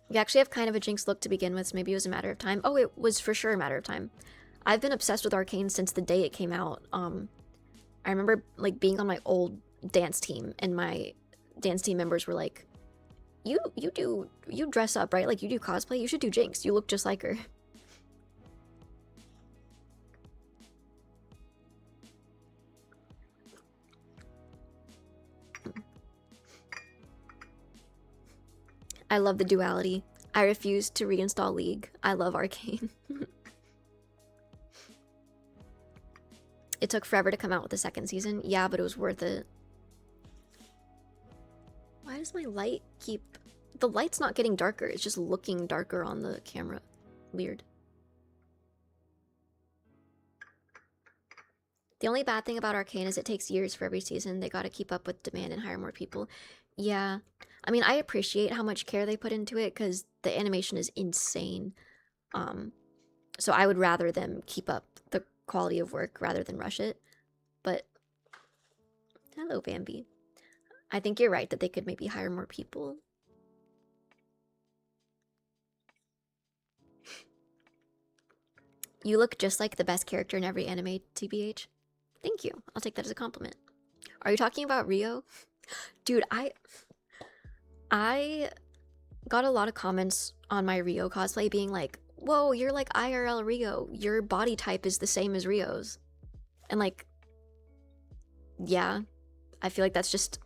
We actually have kind of a Jinx look to begin with, so maybe it was a matter of time. Oh, it was for sure a matter of time. I've been obsessed with Arcane since the day it came out. I remember like being on my old dance team, and my dance team members were like, you dress up, right? Like, you do cosplay, you should do Jinx. You look just like her. I love the duality. I refuse to reinstall League. I love Arcane. It took forever to come out with the second season. Yeah, but it was worth it. Why does my light keep... The light's not getting darker. It's just looking darker on the camera. Weird. The only bad thing about Arcane is it takes years for every season. They gotta keep up with demand and hire more people. Yeah. I mean, I appreciate how much care they put into it because the animation is insane. So I would rather them keep up the quality of work rather than rush it. But hello, Bambi. I think you're right that they could maybe hire more people. You look just like the best character in every anime, TBH. Thank you. I'll take that as a compliment. Are you talking about Rio? Dude, I got a lot of comments on my Rio cosplay being like, whoa, you're like IRL Rio. Your body type is the same as Rio's. And like, yeah, I feel like that's just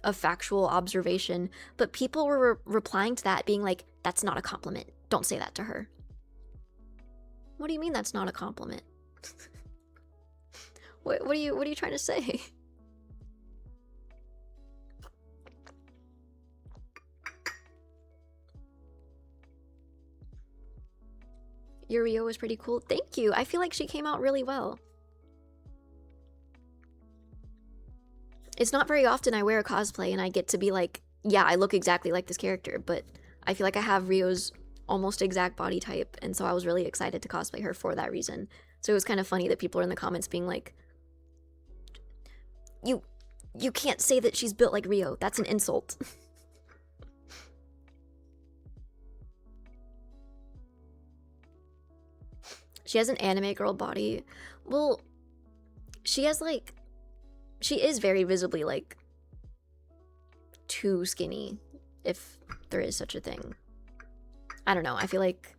a factual observation. But people were replying to that being like, that's not a compliment. Don't say that to her. What do you mean that's not a compliment? What are you trying to say? Your Rio was pretty cool. Thank you. I feel like she came out really well. It's not very often I wear a cosplay and I get to be like, yeah, I look exactly like this character, but I feel like I have Rio's almost exact body type, and so I was really excited to cosplay her for that reason. So it was kind of funny that people are in the comments being like, you can't say that she's built like Rio. That's an insult. She has an anime girl body. Well, she has like, she is very visibly like too skinny, if there is such a thing. I don't know. I feel like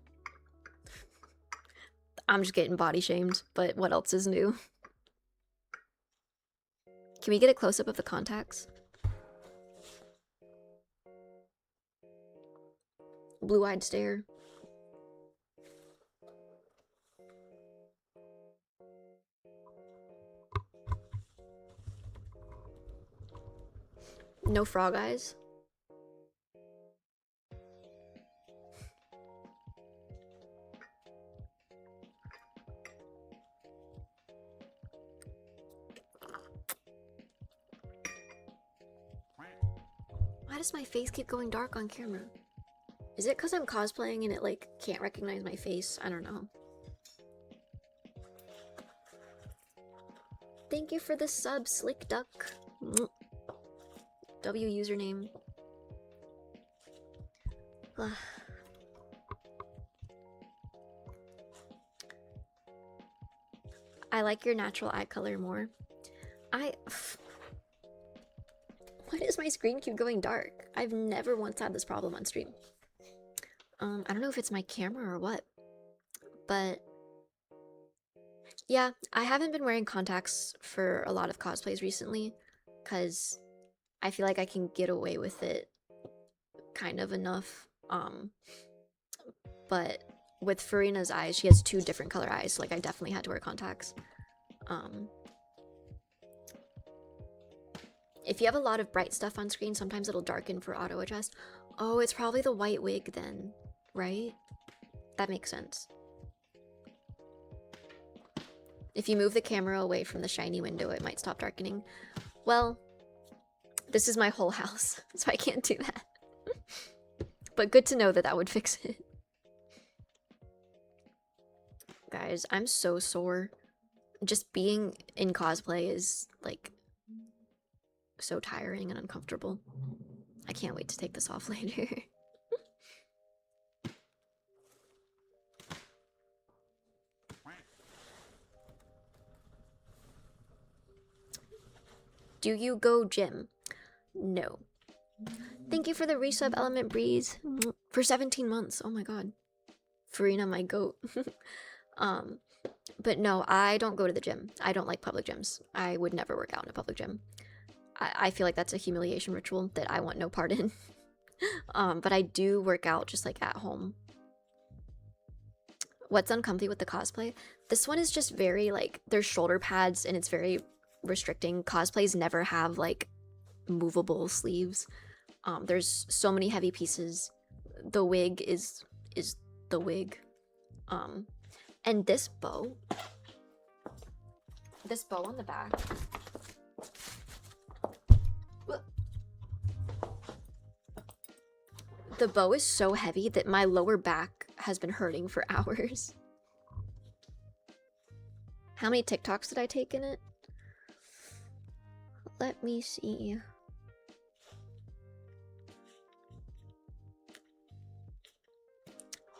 I'm just getting body shamed, but what else is new? Can we get a close-up of the contacts? Blue-eyed stare. No frog eyes. Why does my face keep going dark on camera? Is it because I'm cosplaying and it like can't recognize my face? I don't know. Thank you for the sub, Slick Duck. W username. I like your natural eye color more. Why does my screen keep going dark? I've never once had this problem on stream. I don't know if it's my camera or what, but yeah, I haven't been wearing contacts for a lot of cosplays recently because I feel like I can get away with it kind of enough. But with Farina's eyes, she has 2 different color eyes, so like I definitely had to wear contacts. If you have a lot of bright stuff on screen, sometimes it'll darken for auto adjust. Oh, it's probably the white wig then, right? That makes sense. If you move the camera away from the shiny window, it might stop darkening. Well, this is my whole house, so I can't do that. But good to know that that would fix it. Guys, I'm so sore. Just being in cosplay is, like, so tiring and uncomfortable. I can't wait to take this off later. Do you go gym? No. Thank you for the resub, Element Breeze, for 17 months. Oh my god. Farina, my goat. But no, I don't go to the gym. I don't like public gyms. I would never work out in a public gym. I feel like that's a humiliation ritual that I want no part in. But I do work out just like at home. What's uncomfy with the cosplay? This one is just very like, there's shoulder pads and it's very restricting. Cosplays never have like movable sleeves. There's so many heavy pieces. The wig is the wig. And this bow on the back. The bow is so heavy that my lower back has been hurting for hours. How many TikToks did I take in it? Let me see.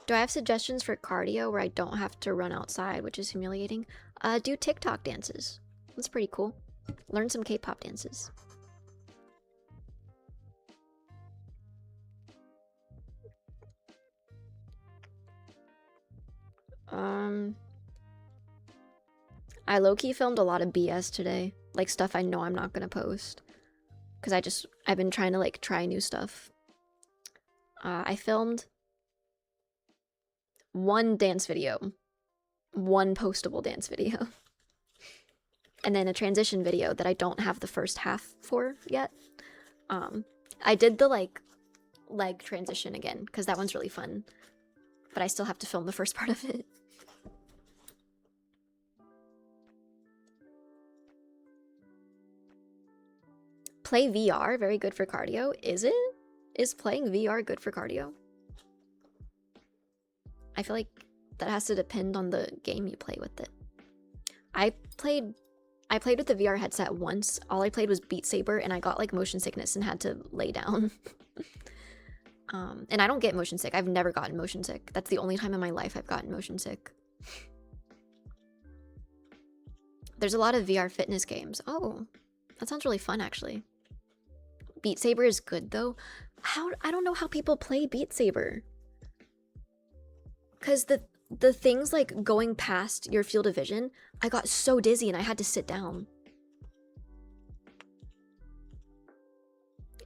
Do I have suggestions for cardio where I don't have to run outside, which is humiliating? Do TikTok dances. That's pretty cool. Learn some K-pop dances. I low-key filmed a lot of BS today. Like stuff I know I'm not gonna post. Because I've been trying to like try new stuff. I filmed 1 dance video. 1 postable dance video. And then a transition video that I don't have the first half for yet. I did the like leg transition again because that one's really fun. But I still have to film the first part of it. Play VR, very good for cardio. Is it? Is playing VR good for cardio? I feel like that has to depend on the game you play with it. I played with the VR headset once. All I played was Beat Saber, and I got like motion sickness and had to lay down. And I don't get motion sick. I've never gotten motion sick. That's the only time in my life I've gotten motion sick. There's a lot of VR fitness games. Oh, that sounds really fun, actually. Beat Saber is good, though. I don't know how people play Beat Saber. Because the things like going past your field of vision, I got so dizzy and I had to sit down.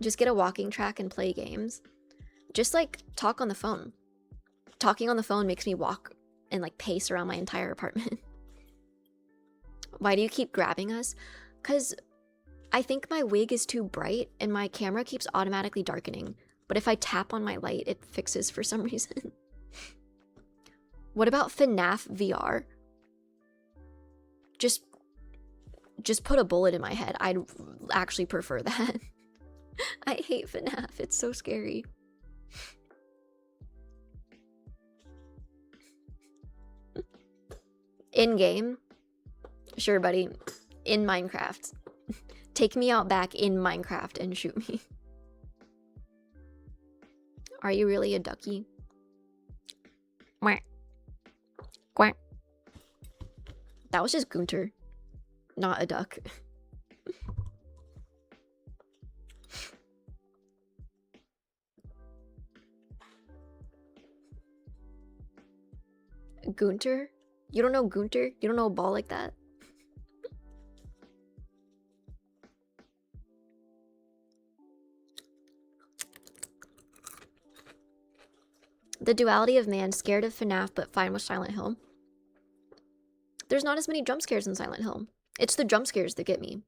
Just get a walking track and play games. Just like talk on the phone. Talking on the phone makes me walk and like pace around my entire apartment. Why do you keep grabbing us? Because I think my wig is too bright and my camera keeps automatically darkening. But if I tap on my light, it fixes for some reason. What about FNAF VR? Just put a bullet in my head. I'd actually prefer that. I hate FNAF. It's so scary. In-game? Sure, buddy. In Minecraft. Take me out back in Minecraft and shoot me. Are you really a ducky? Quack. Quack. That was just Gunter, not a duck. Gunter? You don't know Gunter? You don't know a ball like that? The duality of man, scared of FNAF but fine with Silent Hill. There's not as many jump scares in Silent Hill. It's the jump scares that get me.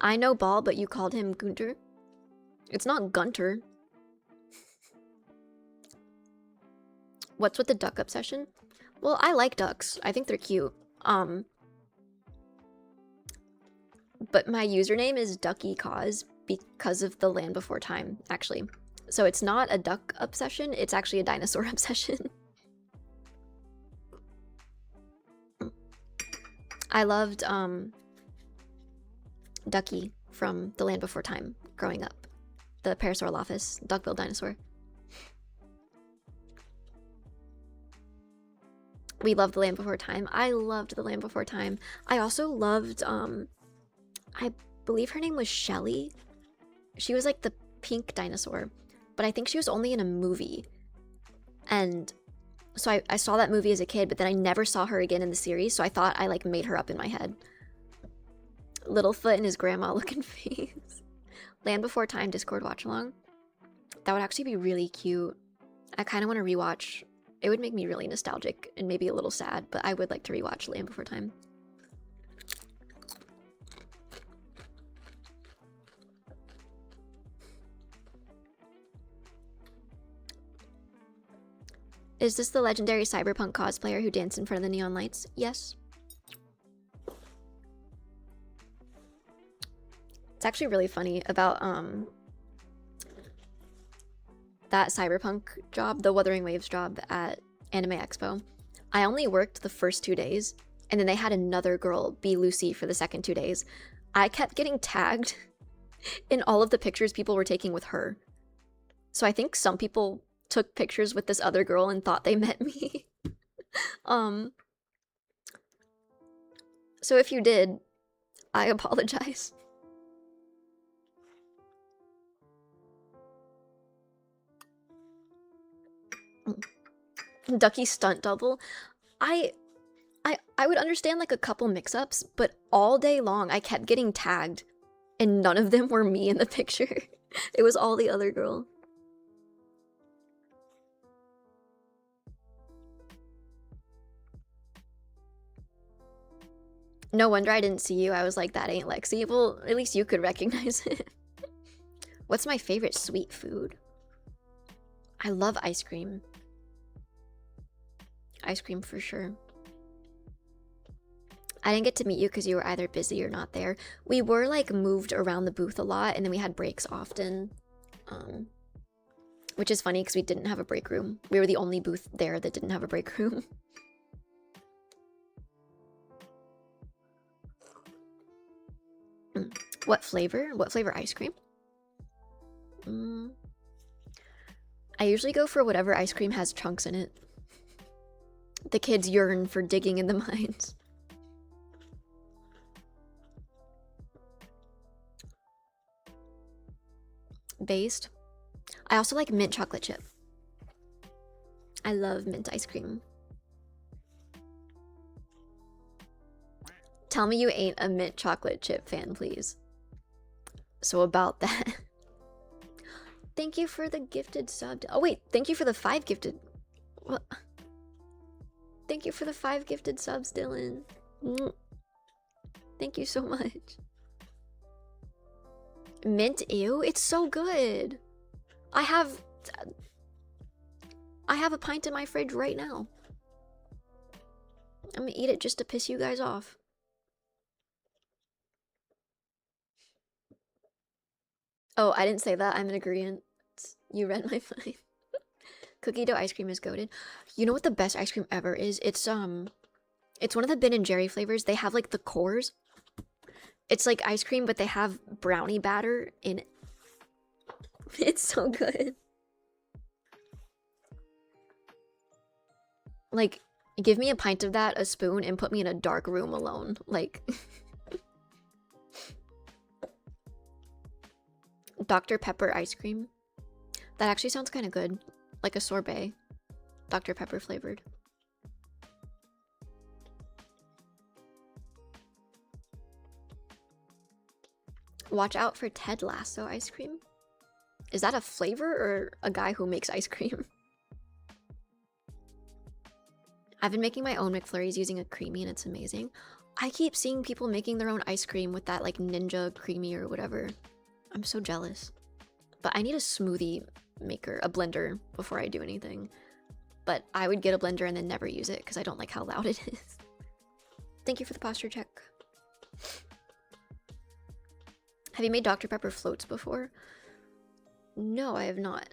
I know Ball, but you called him Gunter? It's not Gunter. What's with the duck obsession? Well, I like ducks. I think they're cute. But my username is Duckie&Cause because of the Land Before Time, actually. So it's not a duck obsession, it's actually a dinosaur obsession. I loved Ducky from the Land Before Time growing up. The Parasaurolophus, duck-billed dinosaur. We loved the Land Before Time. I loved the Land Before Time. I also loved I believe her name was Shelly. She was like the pink dinosaur, but I think she was only in a movie. And so I saw that movie as a kid, but then I never saw her again in the series, so I thought I like made her up in my head. Littlefoot and his grandma looking face. Land Before Time Discord watch along. That would actually be really cute. I kind of want to rewatch. It would make me really nostalgic and maybe a little sad, but I would like to rewatch Land Before Time. Is this the legendary cyberpunk cosplayer who danced in front of the neon lights? Yes. It's actually really funny about that cyberpunk job, the Wuthering Waves job at Anime Expo. I only worked the first 2 days, and then they had another girl be Lucy for the second 2 days. I kept getting tagged in all of the pictures people were taking with her. So I think some people took pictures with this other girl and thought they met me. So if you did, I apologize. Ducky stunt double. I would understand like a couple mix-ups, but all day long I kept getting tagged and none of them were me in the picture. It was all the other girl. No wonder I didn't see you. I was like, that ain't Lexi. Well, at least you could recognize it. What's my favorite sweet food? I love ice cream. Ice cream for sure. I didn't get to meet you because you were either busy or not there. We were like moved around the booth a lot, and then we had breaks often. Which is funny because we didn't have a break room. We were the only booth there that didn't have a break room. What flavor? What flavor ice cream? I usually go for whatever ice cream has chunks in it. The kids yearn for digging in the mines. Based. I also like mint chocolate chip. I love mint ice cream. Tell me you ain't a mint chocolate chip fan, please. So about that. Thank you for the gifted sub. Oh wait, thank you for the 5 gifted. What? Thank you for the 5 gifted subs, Dylan. Thank you so much. Mint, ew, it's so good. I have a pint in my fridge right now. I'm gonna eat it just to piss you guys off. Oh, I didn't say that. I'm in agreement. You read my mind. Cookie dough ice cream is goated. You know what the best ice cream ever is? It's one of the Ben and Jerry flavors. They have like the cores. It's like ice cream, but they have brownie batter in it. It's so good. Like, give me a pint of that, a spoon, and put me in a dark room alone. Like, Dr. Pepper ice cream. That actually sounds kind of good. Like a sorbet. Dr. Pepper flavored. Watch out for Ted Lasso ice cream. Is that a flavor or a guy who makes ice cream? I've been making my own McFlurries using a creamy and it's amazing. I keep seeing people making their own ice cream with that like Ninja creamy or whatever. I'm so jealous. But I need a smoothie maker, a blender, before I do anything. But I would get a blender and then never use it because I don't like how loud it is. Thank you for the posture check. Have you made Dr. Pepper floats before? No, I have not.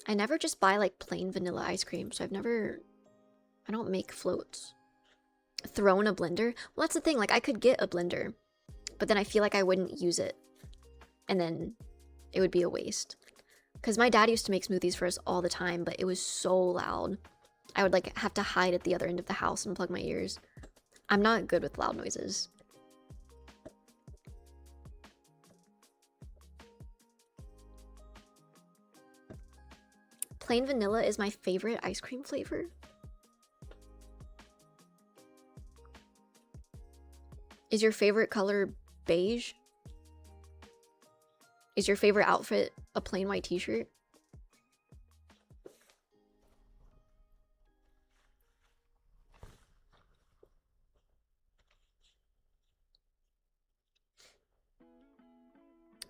I never just buy like plain vanilla ice cream, so I don't make floats. Throw in a blender? Well, that's the thing, like I could get a blender, but then I feel like I wouldn't use it. And then it would be a waste. Because my dad used to make smoothies for us all the time, but it was so loud. I would like have to hide at the other end of the house and plug my ears. I'm not good with loud noises. Plain vanilla is my favorite ice cream flavor. Is your favorite color beige? Is your favorite outfit a plain white t-shirt?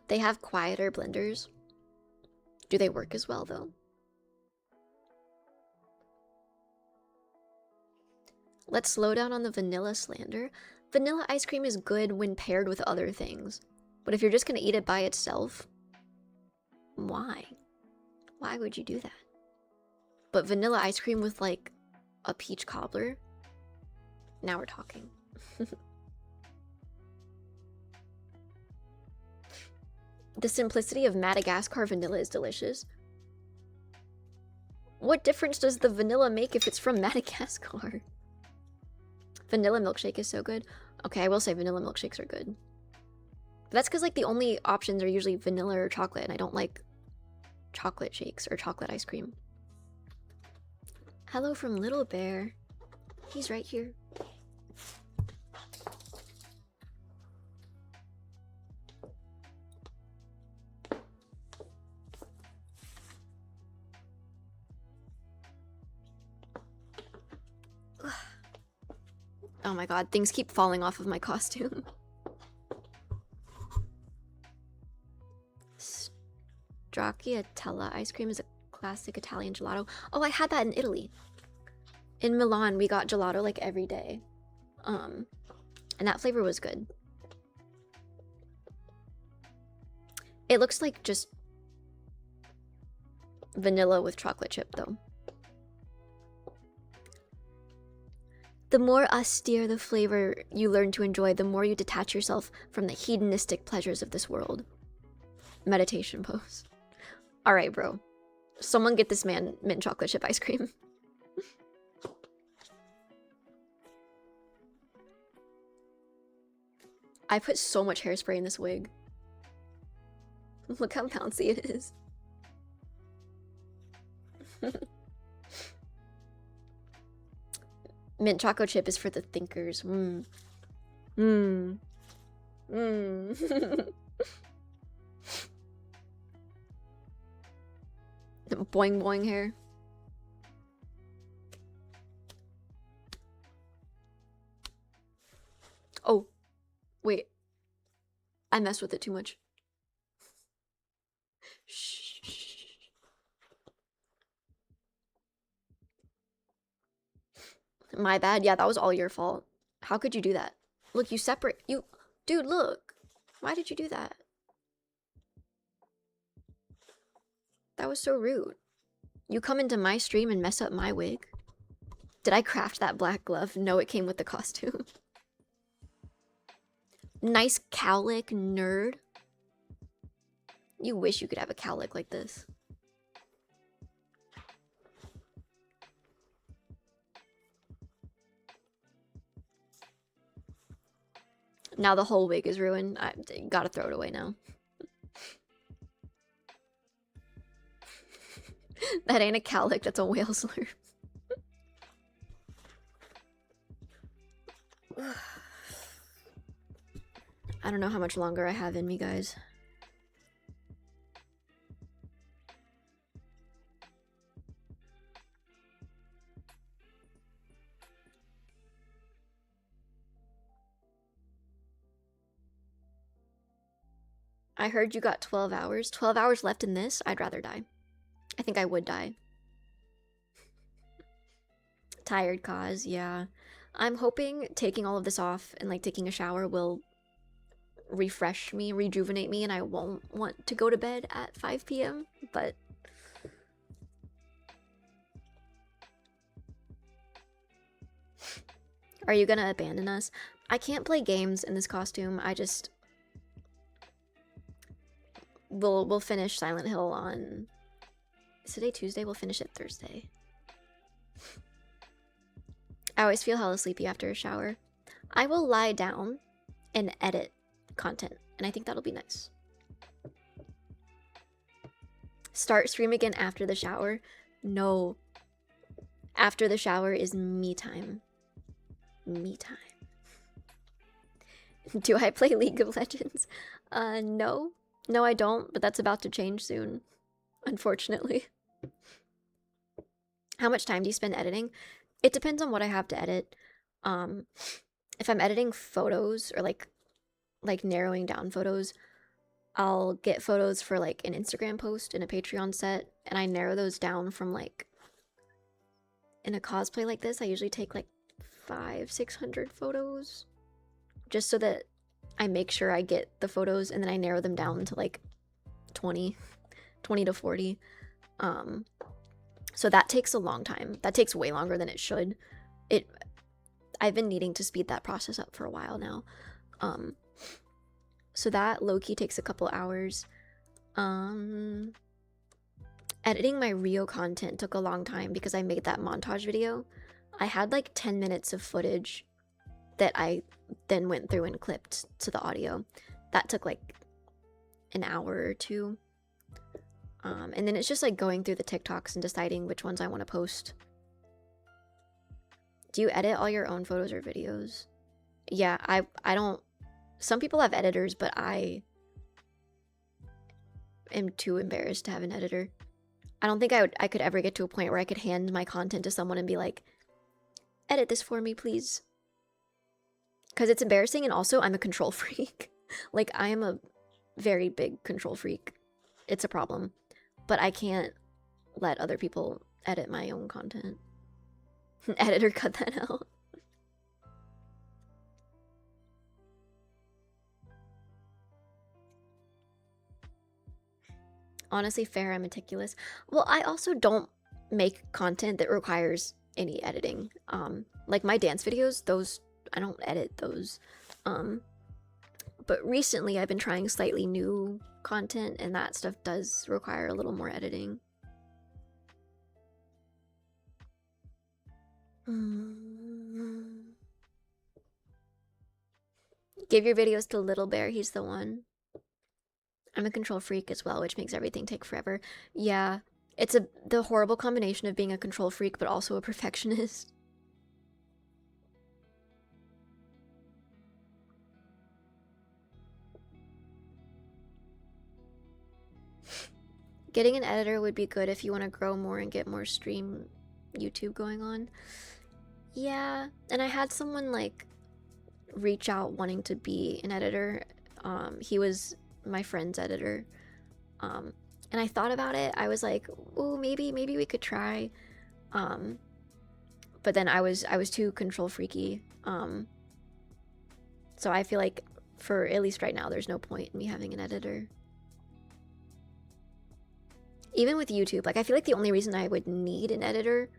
They have quieter blenders. Do they work as well though? Let's slow down on the vanilla slander. Vanilla ice cream is good when paired with other things. But if you're just gonna eat it by itself, why? Why would you do that? But vanilla ice cream with like a peach cobbler? Now we're talking. The simplicity of Madagascar vanilla is delicious. What difference does the vanilla make if it's from Madagascar? Vanilla milkshake is so good. Okay, I will say vanilla milkshakes are good. But that's because like the only options are usually vanilla or chocolate, and I don't like chocolate shakes or chocolate ice cream. Hello from Little Bear. He's right here. Oh my god, things keep falling off of my costume. Stracciatella ice cream is a classic Italian gelato. Oh, I had that in Italy. In Milan, we got gelato like every day. And that flavor was good. It looks like just vanilla with chocolate chip, though. The more austere the flavor you learn to enjoy, the more you detach yourself from the hedonistic pleasures of this world. Meditation pose. Alright, bro. Someone get this man mint chocolate chip ice cream. I put so much hairspray in this wig. Look how bouncy it is. Mint chocolate chip is for the thinkers. Mmm. Mmm. Mmm. Boing boing hair. Oh. Wait. I messed with it too much. Shh. My bad. Yeah, that was all your fault. How could you do that? Look, you separate. You. Dude, look. Why did you do that? That was so rude. You come into my stream and mess up my wig. Did I craft that black glove? No, it came with the costume. Nice cowlick, nerd. You wish you could have a cowlick like this. Now the whole wig is ruined. I gotta throw it away now. That ain't a cowlick, that's a whale slurp. I don't know how much longer I have in me, guys. I heard you got 12 hours. 12 hours left in this? I'd rather die. I think I would die. Tired cause, yeah. I'm hoping taking all of this off and like taking a shower will refresh me, rejuvenate me, and I won't want to go to bed at 5 p.m. But are you gonna abandon us? I can't play games in this costume. I just we'll finish Silent Hill on, is today Tuesday? We'll finish it Thursday. I always feel hella sleepy after a shower. I will lie down and edit content, and I think that'll be nice. Start stream again after the shower? No. After the shower is me time. Me time. Do I play League of Legends? No. No, I don't, but that's about to change soon, unfortunately. How much time do you spend editing? It depends on what I have to edit. If I'm editing photos or like narrowing down photos, I'll get photos for like an Instagram post and a Patreon set, and I narrow those down from like, in a cosplay like this, I usually take like 500-600 photos, just so that I make sure I get the photos, and then I narrow them down to like 20 to 40. So that takes a long time. That takes way longer than it should. I've been needing to speed that process up for a while now. So that low-key takes a couple hours. Editing my Rio content took a long time because I made that montage video. I had like 10 minutes of footage that I then went through and clipped to the audio. That took like an hour or two. And then it's just like going through the TikToks and deciding which ones I want to post. Do you edit all your own photos or videos? Yeah, I don't. Some people have editors, but I am too embarrassed to have an editor. I don't think I could ever get to a point where I could hand my content to someone and be like, edit this for me, please. Because it's embarrassing, and also I'm a control freak. Like, I am a very big control freak. It's a problem. But I can't let other people edit my own content. Editor, cut that out. Honestly, fair and meticulous. Well, I also don't make content that requires any editing. Like my dance videos, those I don't edit those. Um, but recently I've been trying slightly new content, and that stuff does require a little more editing. Give your videos to Little Bear, he's the one. I'm a control freak as well, which makes everything take forever. Yeah, it's the horrible combination of being a control freak but also a perfectionist. Getting an editor would be good if you want to grow more and get more stream YouTube going on. Yeah, and I had someone like reach out wanting to be an editor. He was my friend's editor. And I thought about it. I was like, "Oh, maybe we could try." But then I was too control freaky. So I feel like for at least right now, there's no point in me having an editor. Even with YouTube, like I feel like the only reason I would need an editor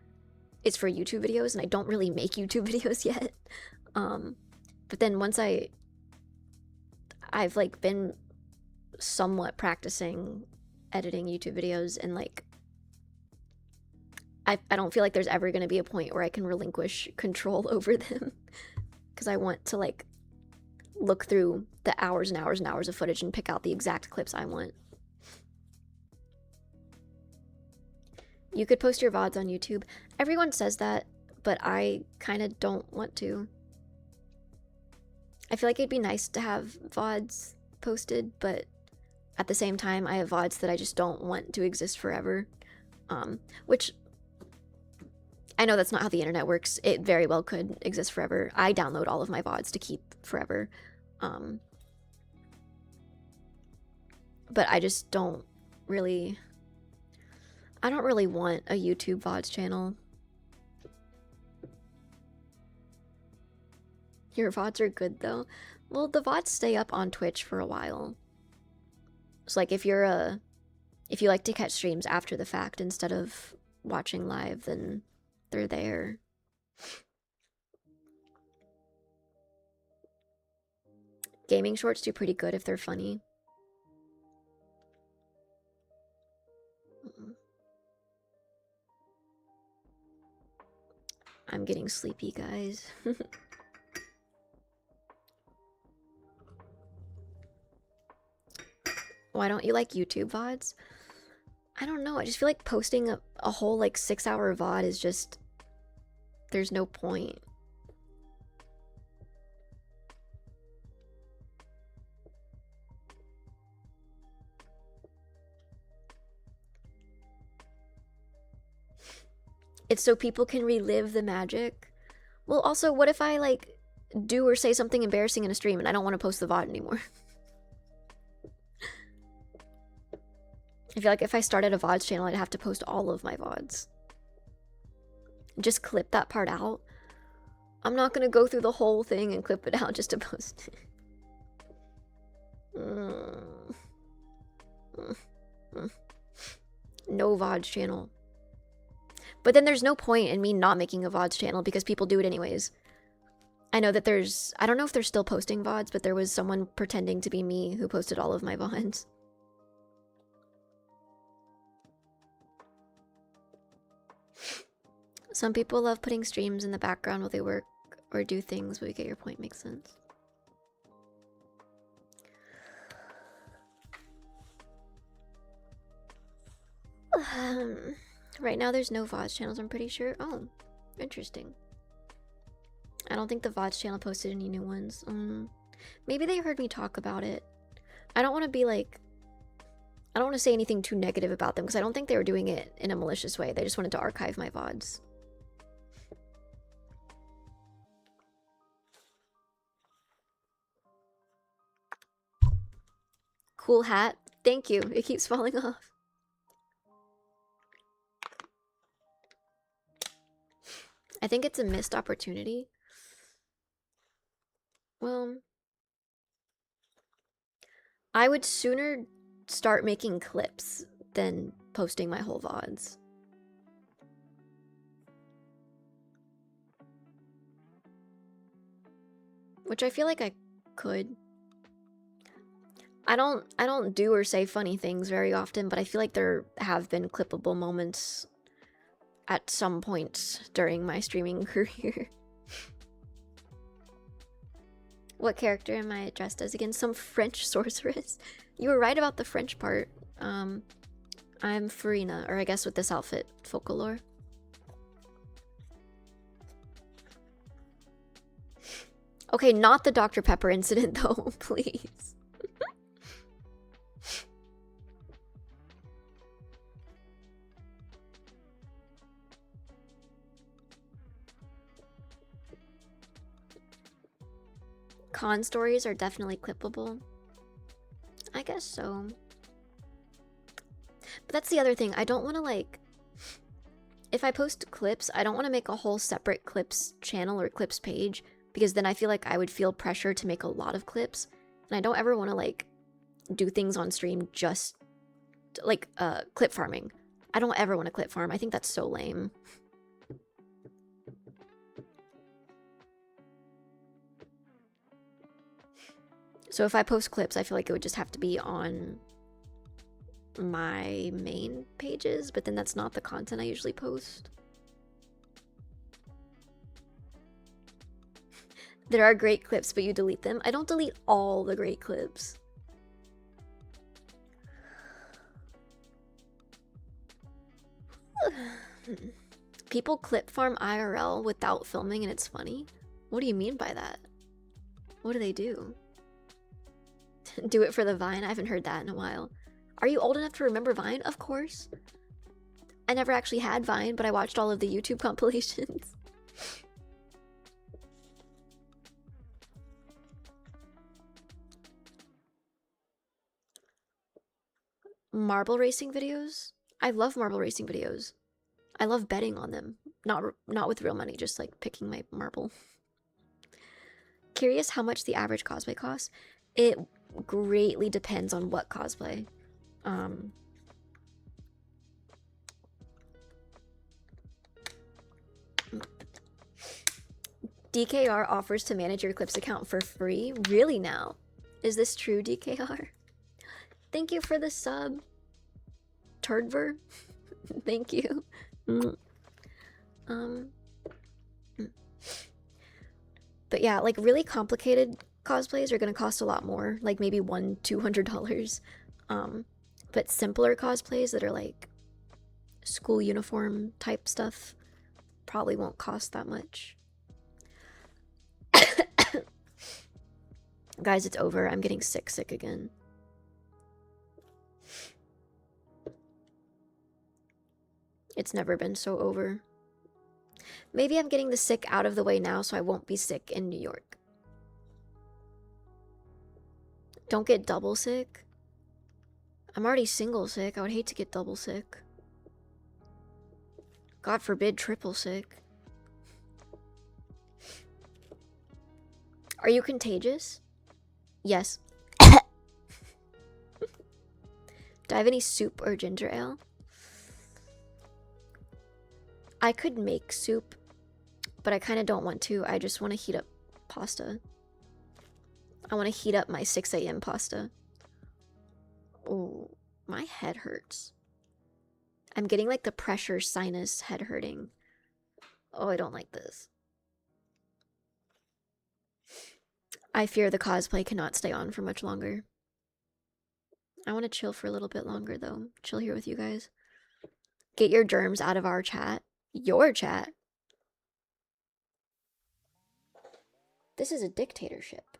is for YouTube videos, and I don't really make YouTube videos yet. But then once I've like been somewhat practicing editing YouTube videos, and like I don't feel like there's ever going to be a point where I can relinquish control over them, because I want to like look through the hours and hours and hours of footage and pick out the exact clips I want. You could post your VODs on YouTube. Everyone says that, but I kind of don't want to. I feel like it'd be nice to have VODs posted, but at the same time, I have VODs that I just don't want to exist forever. Which, I know that's not how the internet works. It very well could exist forever. I download all of my VODs to keep forever. But I just don't really... I don't really want a YouTube VODs channel. Your VODs are good though. Well, the VODs stay up on Twitch for a while. So like if you like to catch streams after the fact instead of watching live, then they're there. Gaming shorts do pretty good if they're funny. I'm getting sleepy, guys. Why don't you like YouTube VODs? I don't know. I just feel like posting a whole like 6-hour VOD is just... there's no point. It's so people can relive the magic. Well, also, what if I like do or say something embarrassing in a stream and I don't want to post the VOD anymore? I feel like if I started a VODs channel, I'd have to post all of my VODs. Just clip that part out. I'm not gonna go through the whole thing and clip it out just to post it. No VODs channel. But then there's no point in me not making a VODs channel because people do it anyways. I know that there's... I don't know if they're still posting VODs, but there was someone pretending to be me who posted all of my VODs. Some people love putting streams in the background while they work or do things, but we get your point, makes sense. Right now there's no VODs channels, I'm pretty sure. Oh, interesting. I don't think the VODs channel posted any new ones. Maybe they heard me talk about it. I don't want to be like... I don't want to say anything too negative about them because I don't think they were doing it in a malicious way. They just wanted to archive my VODs. Cool hat. Thank you. It keeps falling off. I think it's a missed opportunity. Well, I would sooner start making clips than posting my whole VODs. Which I feel like I could. I don't do or say funny things very often, but I feel like there have been clippable moments at some point during my streaming career. What character am I dressed as again? Some French sorceress. You were right about the French part. I'm Farina, or I guess with this outfit, Folklore. Okay, not the Dr. Pepper incident though, please. Con stories are definitely clippable. I guess so. But that's the other thing. I don't want to, like... If I post clips, I don't want to make a whole separate clips channel or clips page, because then I feel like I would feel pressure to make a lot of clips. And I don't ever want to, like, do things on stream just... like, clip farming. I don't ever want to clip farm. I think that's so lame. So if I post clips, I feel like it would just have to be on my main pages, but then that's not the content I usually post. There are great clips, but you delete them. I don't delete all the great clips. People clip farm IRL without filming and it's funny? What do you mean by that? What do they do? Do it for the Vine? I haven't heard that in a while. Are you old enough to remember Vine? Of course. I never actually had Vine, but I watched all of the YouTube compilations. Marble racing videos? I love marble racing videos. I love betting on them. Not with real money, just like picking my marble. Curious how much the average cosplay costs? It greatly depends on what cosplay. DKR offers to manage your Clips account for free? Really now? Is this true, DKR? Thank you for the sub. Turdver? Thank you. But yeah, like really complicated cosplays are gonna cost a lot more, like maybe $100-200. But simpler cosplays that are like school uniform type stuff probably won't cost that much. Guys, it's over. I'm getting sick again. It's never been so over. Maybe I'm getting the sick out of the way now so I won't be sick in New York. Don't get double sick. I'm already single sick. I would hate to get double sick. God forbid triple sick. Are you contagious? Yes. Do I have any soup or ginger ale? I could make soup, but I kind of don't want to. I just want to heat up pasta. I want to heat up my 6 a.m. pasta. Oh, my head hurts. I'm getting like the pressure sinus head hurting. Oh, I don't like this. I fear the cosplay cannot stay on for much longer. I want to chill for a little bit longer though. Chill here with you guys. Get your germs out of our chat. Your chat? This is a dictatorship.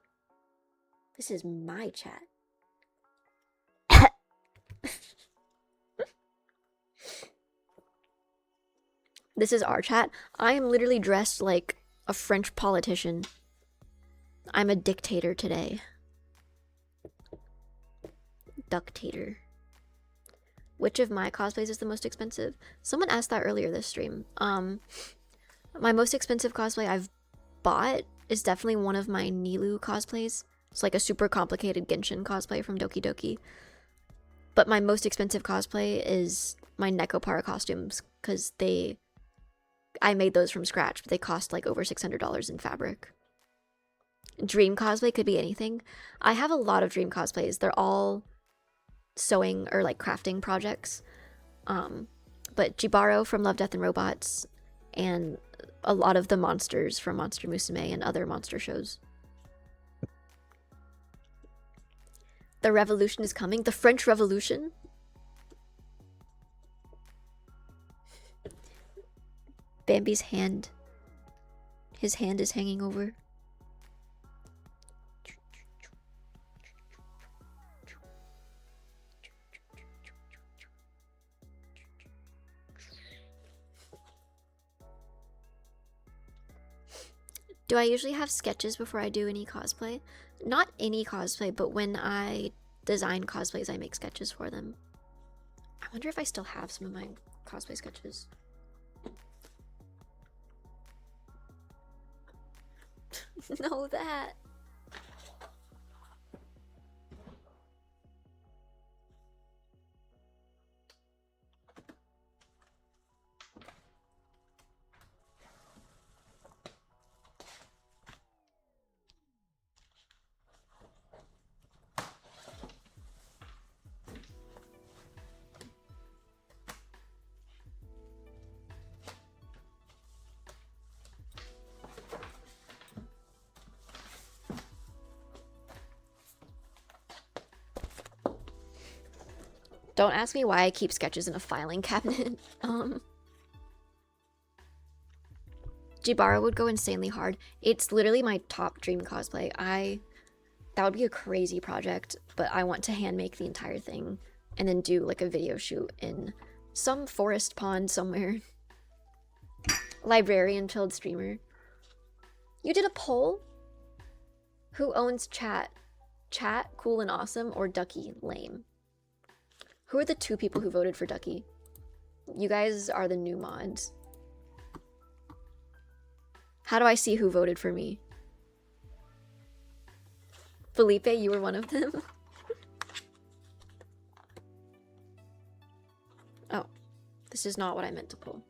This is my chat. This is our chat. I am literally dressed like a French politician. I'm a dictator today. Ductator. Which of my cosplays is the most expensive? Someone asked that earlier this stream. My most expensive cosplay I've bought is definitely one of my Nilu cosplays. It's like a super complicated Genshin cosplay from Doki Doki. But my most expensive cosplay is my Nekopara costumes, because I made those from scratch, but they cost like over $600 in fabric. Dream cosplay could be anything. I have a lot of dream cosplays. They're all sewing or like crafting projects. But Jibaro from Love, Death, and Robots, and a lot of the monsters from Monster Musume and other monster shows. The revolution is coming. The French Revolution? Bambi's hand. His hand is hanging over. Do I usually have sketches before I do any cosplay? Not any cosplay, but when I design cosplays, I make sketches for them. I wonder if I still have some of my cosplay sketches. No, that. Don't ask me why I keep sketches in a filing cabinet. Jibara would go insanely hard. It's literally my top dream cosplay. That would be a crazy project, but I want to hand make the entire thing and then do like a video shoot in some forest pond somewhere. Librarian chilled streamer. You did a poll? Who owns chat? Chat, cool and awesome, or Ducky, lame? Who are the two people who voted for Ducky? You guys are the new mods. How do I see who voted for me? Felipe, you were one of them? Oh, this is not what I meant to pull.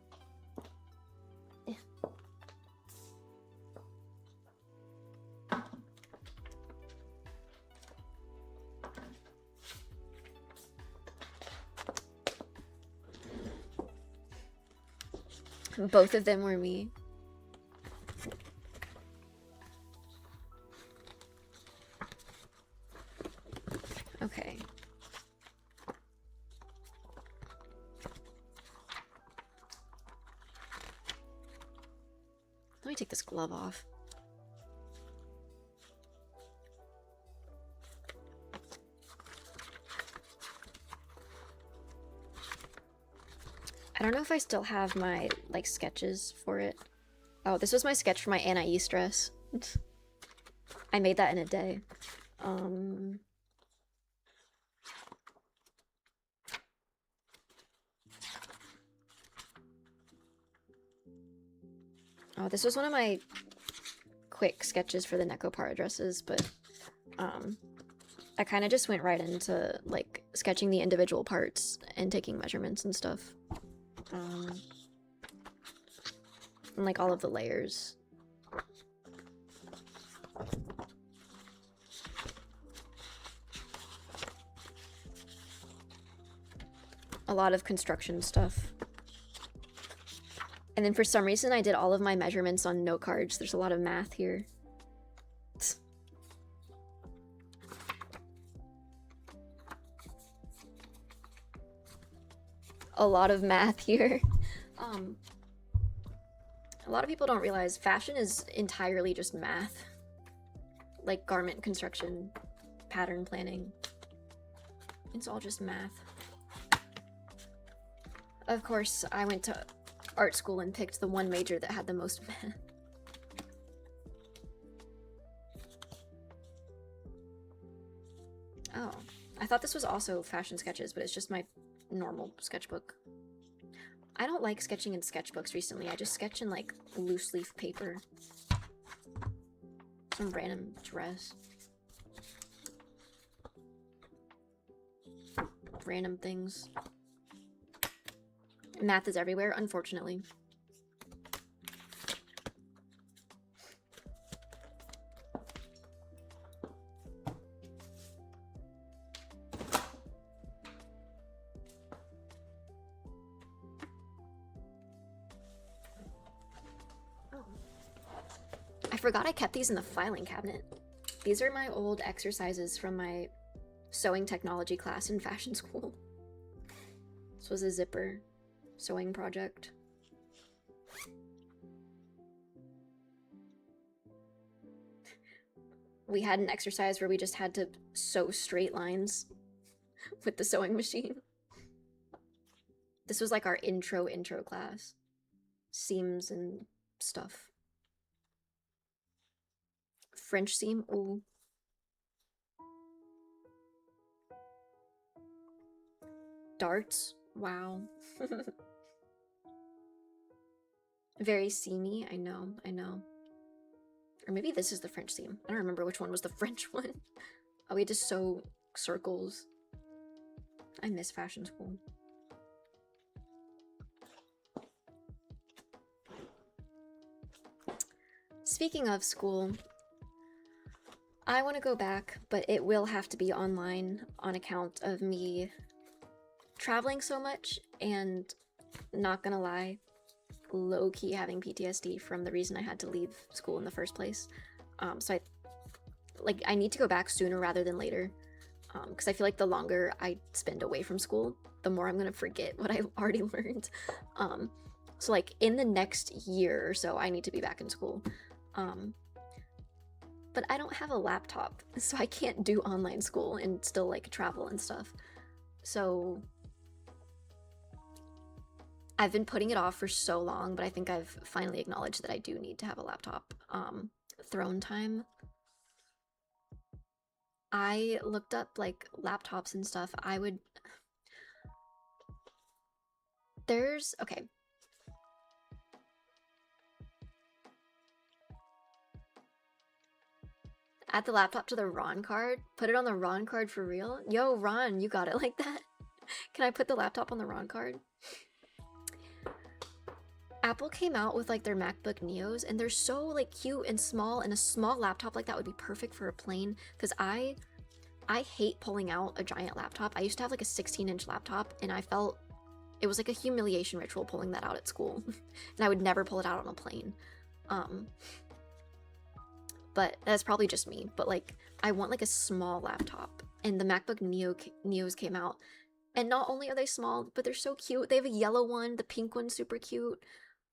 Both of them were me. Okay. Let me take this glove off. I don't know if I still have my, like, sketches for it. Oh, this was my sketch for my Anais dress. I made that in a day. Oh, this was one of my quick sketches for the Nekopara dresses, but, I kind of just went right into, like, sketching the individual parts and taking measurements and stuff. And like all of the layers. A lot of construction stuff. And then for some reason I did all of my measurements on note cards. There's a lot of math here. A lot of math here. A lot of people don't realize fashion is entirely just math. Like garment construction, pattern planning. It's all just math. Of course, I went to art school and picked the one major that had the most math. Oh, I thought this was also fashion sketches, but it's just my normal sketchbook. I don't like sketching in sketchbooks recently. I just sketch in like loose leaf paper. Some random dress. random things. Math is everywhere, unfortunately. I forgot I kept these in the filing cabinet. These are my old exercises from my sewing technology class in fashion school. This was a zipper sewing project. We had an exercise where we just had to sew straight lines with the sewing machine. This was like our intro class. Seams and stuff. French seam, ooh. Darts, wow. Very seamy, I know. Or maybe this is the French seam. I don't remember which one was the French one. Oh, we had to sew circles. I miss fashion school. Speaking of school, I want to go back, but it will have to be online on account of me traveling so much and, not gonna lie, low-key having PTSD from the reason I had to leave school in the first place. So I need to go back sooner rather than later, because I feel like the longer I spend away from school, the more I'm gonna forget what I've already learned. So like in the next year or so, I need to be back in school. But I don't have a laptop, so I can't do online school and still like travel and stuff. So I've been putting it off for so long, but I think I've finally acknowledged that I do need to have a laptop. Throne time. I looked up like laptops and stuff. Okay. Add the laptop to the Ron card. Put it on the Ron card for real. Yo, Ron, you got it like that? Can I put the laptop on the Ron card? Apple came out with like their MacBook Neos, and they're so like cute and small, and a small laptop like that would be perfect for a plane, because I hate pulling out a giant laptop. I used to have like a 16-inch laptop, and I felt it was like a humiliation ritual pulling that out at school. And I would never pull it out on a plane. But that's probably just me, but like I want like a small laptop, and the MacBook Neos came out, and not only are they small, but they're so cute. They have a yellow one, the pink one's super cute.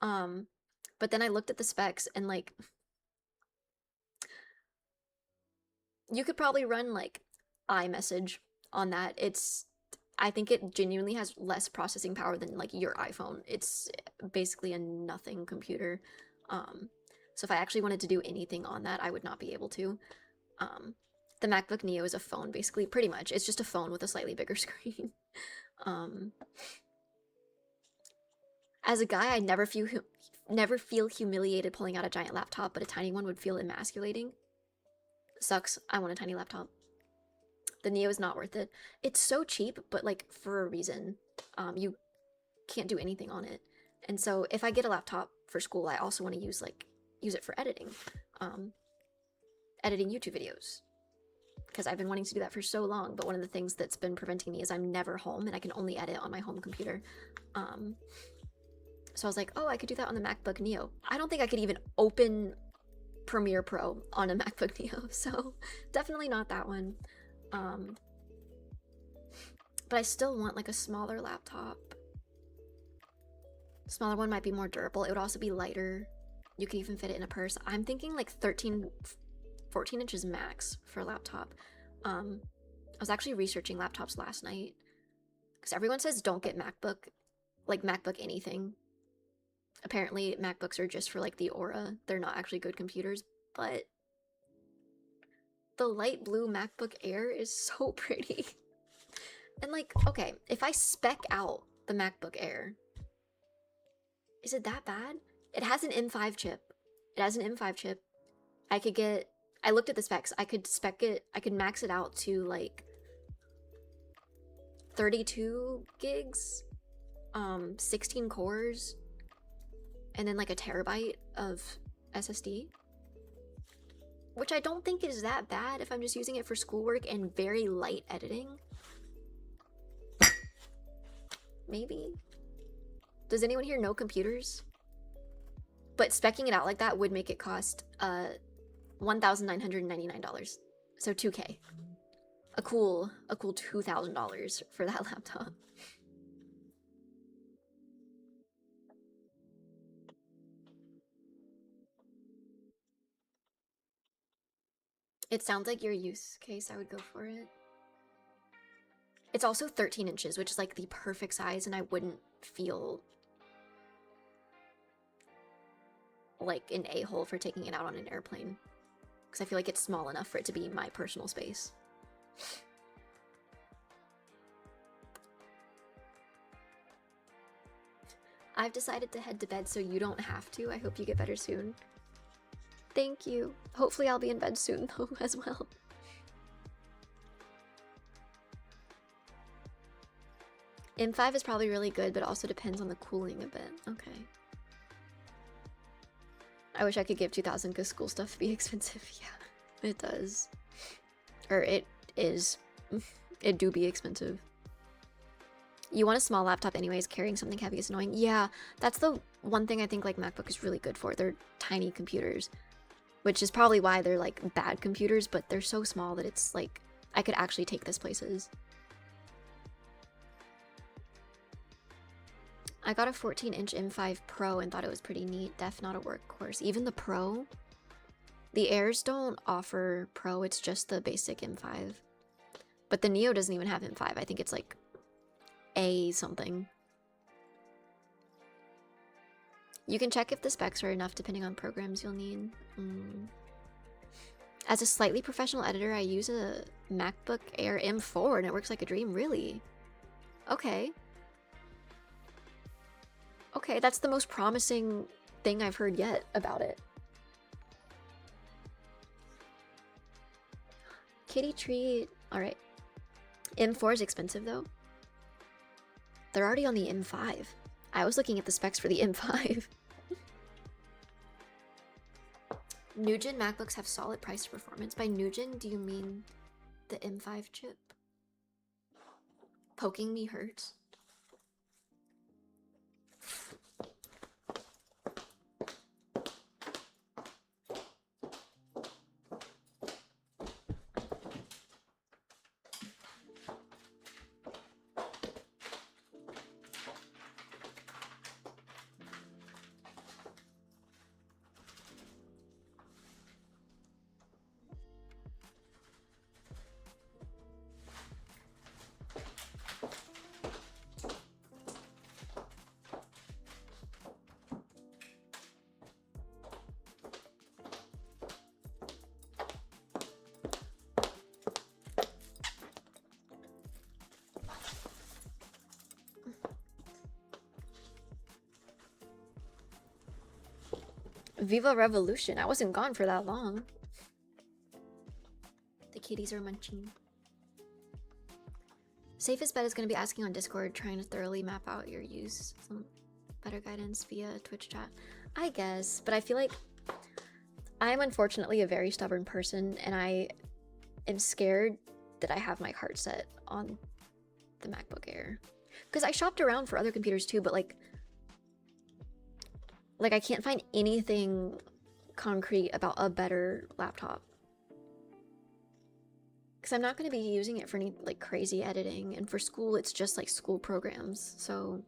But then I looked at the specs, and like you could probably run like iMessage on that. I think it genuinely has less processing power than like your iPhone. It's basically a nothing computer. So if I actually wanted to do anything on that, I would not be able to. The MacBook Neo is a phone, basically, pretty much. It's just a phone with a slightly bigger screen. As a guy, I never feel humiliated pulling out a giant laptop, but a tiny one would feel emasculating. Sucks. I want a tiny laptop. The Neo is not worth it. It's so cheap, but like for a reason. You can't do anything on it. And so if I get a laptop for school, I also want to use it for editing. Editing YouTube videos. Because I've been wanting to do that for so long, but one of the things that's been preventing me is I'm never home, and I can only edit on my home computer. So I was like, oh, I could do that on the MacBook Neo. I don't think I could even open Premiere Pro on a MacBook Neo, so definitely not that one. But I still want like a smaller laptop. Smaller one might be more durable. It would also be lighter. You could even fit it in a purse. I'm thinking like 14 inches max for a laptop. I was actually researching laptops last night, because everyone says don't get MacBook anything. Apparently MacBooks are just for like the aura. They're not actually good computers, but the light blue MacBook Air is so pretty. And like, okay, if I spec out the MacBook Air, is it that bad? It has an M5 chip. I looked at the specs. I could max it out to like 32 gigs, 16 cores, and then like a terabyte of SSD, which I don't think is that bad if I'm just using it for schoolwork and very light editing. Maybe. Does anyone here know computers? But speccing it out like that would make it cost $1,999. So $2K. A cool $2,000 for that laptop. It sounds like your use case. I would go for it. It's also 13 inches, which is like the perfect size, and I wouldn't feel like an a-hole for taking it out on an airplane, because I feel like it's small enough for it to be my personal space. I've decided to head to bed so you don't have to. I hope you get better soon. Thank you. Hopefully I'll be in bed soon though as well. M5 is probably really good, but also depends on the cooling a bit. Okay. I wish I could give 2,000 because school stuff be expensive. Yeah, it does. Or it is. It do be expensive. You want a small laptop anyways, carrying something heavy is annoying. Yeah, that's the one thing I think like MacBook is really good for. They're tiny computers, which is probably why they're like bad computers, but they're so small that it's like, I could actually take this places. I got a 14-inch M5 Pro and thought it was pretty neat. Def not a workhorse. Even the Pro, the Airs don't offer Pro, it's just the basic M5. But the Neo doesn't even have M5. I think it's like A something. You can check if the specs are enough depending on programs you'll need. As a slightly professional editor, I use a MacBook Air M4 and it works like a dream. Really? Okay. Okay, that's the most promising thing I've heard yet about it. Kitty treat. Alright. M4 is expensive though. They're already on the M5. I was looking at the specs for the M5. New gen MacBooks have solid price performance. By new gen, do you mean the M5 chip? Poking me hurts. Viva Revolution. I wasn't gone for that long. The kitties are munching. Safest bet is going to be asking on Discord, trying to thoroughly map out your use. Some better guidance via Twitch chat. I guess, but I feel like I'm unfortunately a very stubborn person, and I am scared that I have my heart set on the MacBook Air. Because I shopped around for other computers too, but like I can't find anything concrete about a better laptop. Because I'm not going to be using it for any like crazy editing, and for school it's just like school programs. So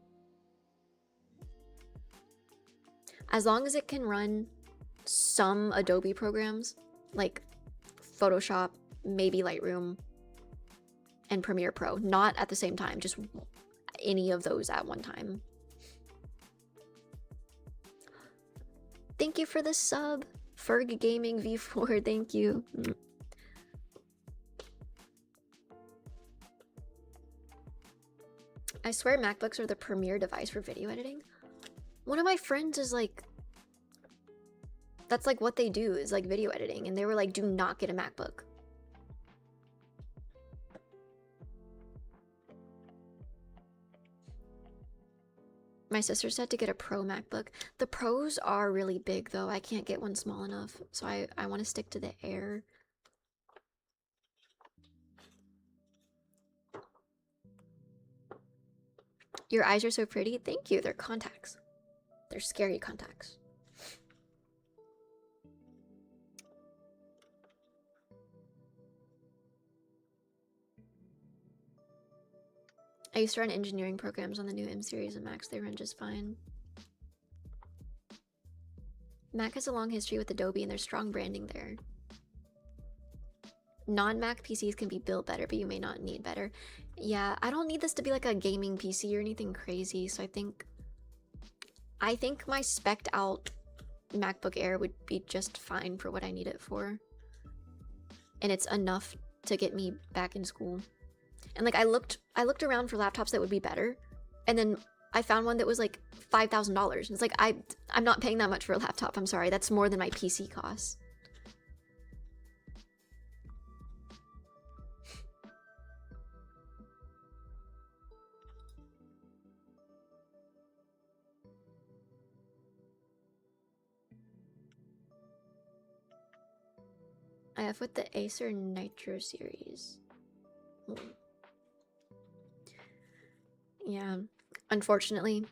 as long as it can run some Adobe programs like Photoshop, maybe Lightroom, and Premiere Pro, not at the same time, just any of those at one time. Thank you for the sub, Ferg Gaming V4, thank you. I swear MacBooks are the premier device for video editing. One of my friends is like, that's like what they do, is like video editing, and they were like, do not get a MacBook. My sister said to get a Pro MacBook. The Pros are really big though. I can't get one small enough, so I want to stick to the Air. Your eyes are so pretty. Thank you. They're contacts. They're scary contacts. I used to run engineering programs on the new M series and Macs. They run just fine. Mac has a long history with Adobe and there's strong branding there. Non-Mac PCs can be built better, but you may not need better. Yeah, I don't need this to be like a gaming PC or anything crazy, so I think my spec'd out MacBook Air would be just fine for what I need it for. And it's enough to get me back in school. And like I looked around for laptops that would be better, and then I found one that was like $5,000. And it's like I'm not paying that much for a laptop. I'm sorry, that's more than my PC costs. I have with the Acer Nitro series. Yeah, unfortunately,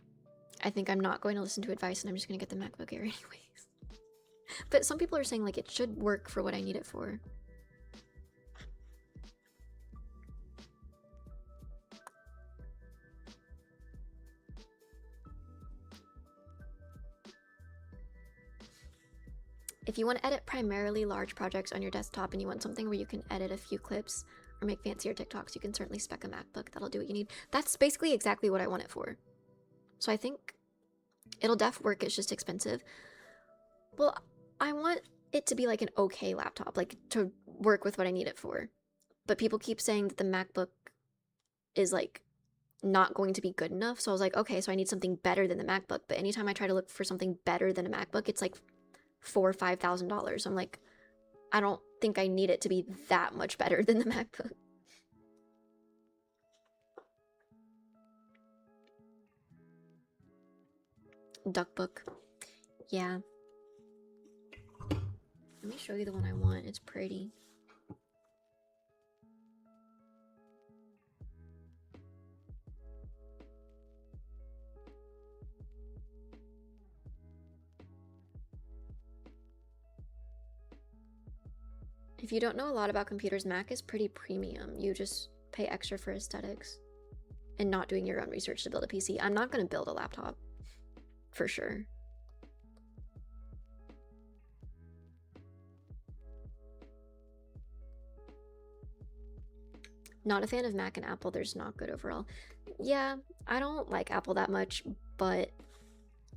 I think I'm not going to listen to advice and I'm just going to get the MacBook Air anyways. But some people are saying like it should work for what I need it for. If you want to edit primarily large projects on your desktop and you want something where you can edit a few clips or make fancier TikToks, you can certainly spec a MacBook. That'll do what you need. That's basically exactly what I want it for. So I think it'll work, it's just expensive. Well, I want it to be like an okay laptop, like to work with what I need it for. But people keep saying that the MacBook is like not going to be good enough. So I was like, okay, so I need something better than the MacBook. But anytime I try to look for something better than a MacBook, it's like $4,000 or $5,000. I'm like, I don't think I need it to be that much better than the MacBook. Duckbook. Yeah. Let me show you the one I want. It's pretty. If you don't know a lot about computers, Mac is pretty premium. You just pay extra for aesthetics and not doing your own research to build a PC. I'm not going to build a laptop, for sure. Not a fan of Mac and Apple. They're just not good overall. Yeah, I don't like Apple that much, but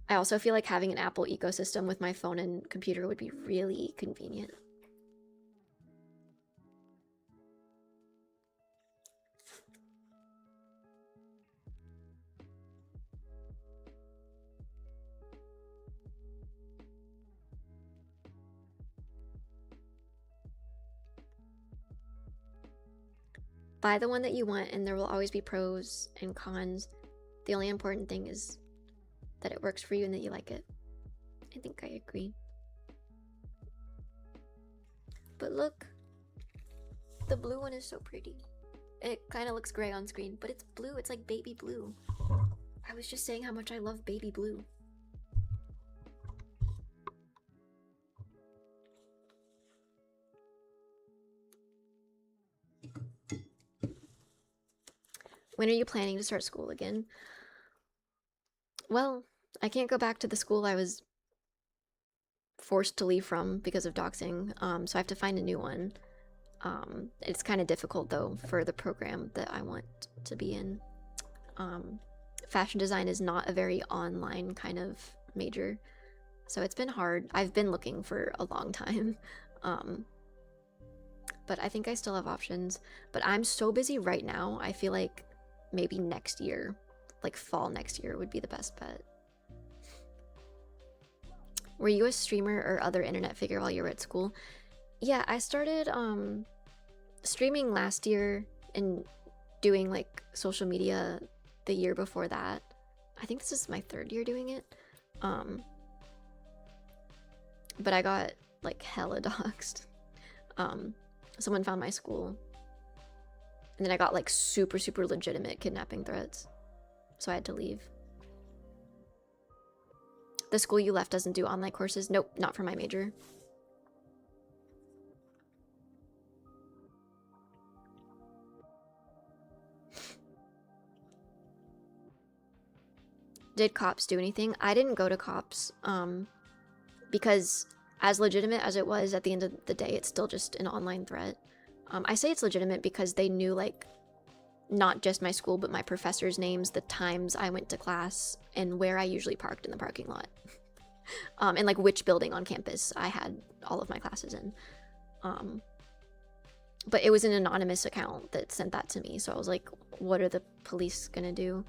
I also feel like having an Apple ecosystem with my phone and computer would be really convenient. Buy the one that you want, and there will always be pros and cons. The only important thing is that it works for you and that you like it. I think I agree. But look, the blue one is so pretty. It kind of looks gray on screen, but it's blue. It's like baby blue. I was just saying how much I love baby blue. When are you planning to start school again? Well, I can't go back to the school I was forced to leave from because of doxing, so I have to find a new one. It's kind of difficult though for the program that I want to be in. Fashion design is not a very online kind of major, so it's been hard. I've been looking for a long time, but I think I still have options. But I'm so busy right now, I feel like maybe next year, like fall next year, would be the best bet. Were you a streamer or other internet figure while you were at school? Yeah, I started streaming last year and doing like social media the year before that. I think this is my 3rd year doing it. But I got like hella doxxed. Someone found my school, and then I got like super legitimate kidnapping threats, so I had to leave. The school you left doesn't do online courses? Nope, not for my major. Did cops do anything? I didn't go to cops, because as legitimate as it was, at the end of the day, it's still just an online threat. I say it's legitimate because they knew, like, not just my school, but my professors' names, the times I went to class, and where I usually parked in the parking lot. And, like, which building on campus I had all of my classes in. But it was an anonymous account that sent that to me, so I was like, what are the police gonna do?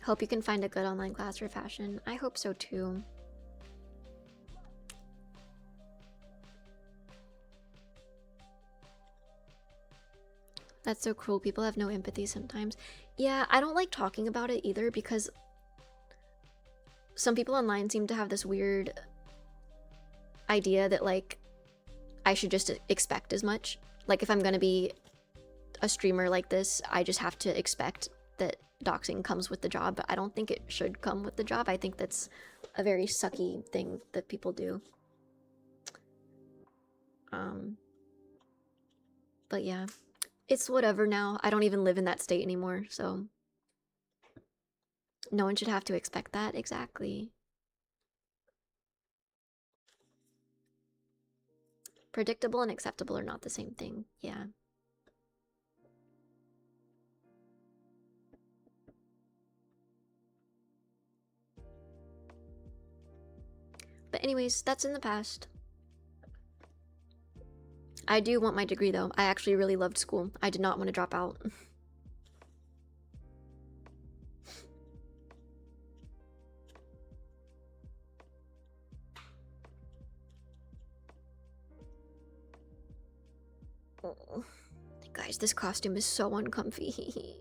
Hope you can find a good online class for fashion. I hope so too. That's so cruel. People have no empathy sometimes. Yeah, I don't like talking about it either because some people online seem to have this weird idea that, like, I should just expect as much. Like, if I'm gonna be a streamer like this, I just have to expect that doxing comes with the job, but I don't think it should come with the job. I think that's a very sucky thing that people do. But yeah, it's whatever now. I don't even live in that state anymore, so no one should have to expect that. Exactly. Predictable and acceptable are not the same thing. Yeah. But anyways, that's in the past. I do want my degree though. I actually really loved school. I did not want to drop out. Oh. Guys, this costume is so uncomfy.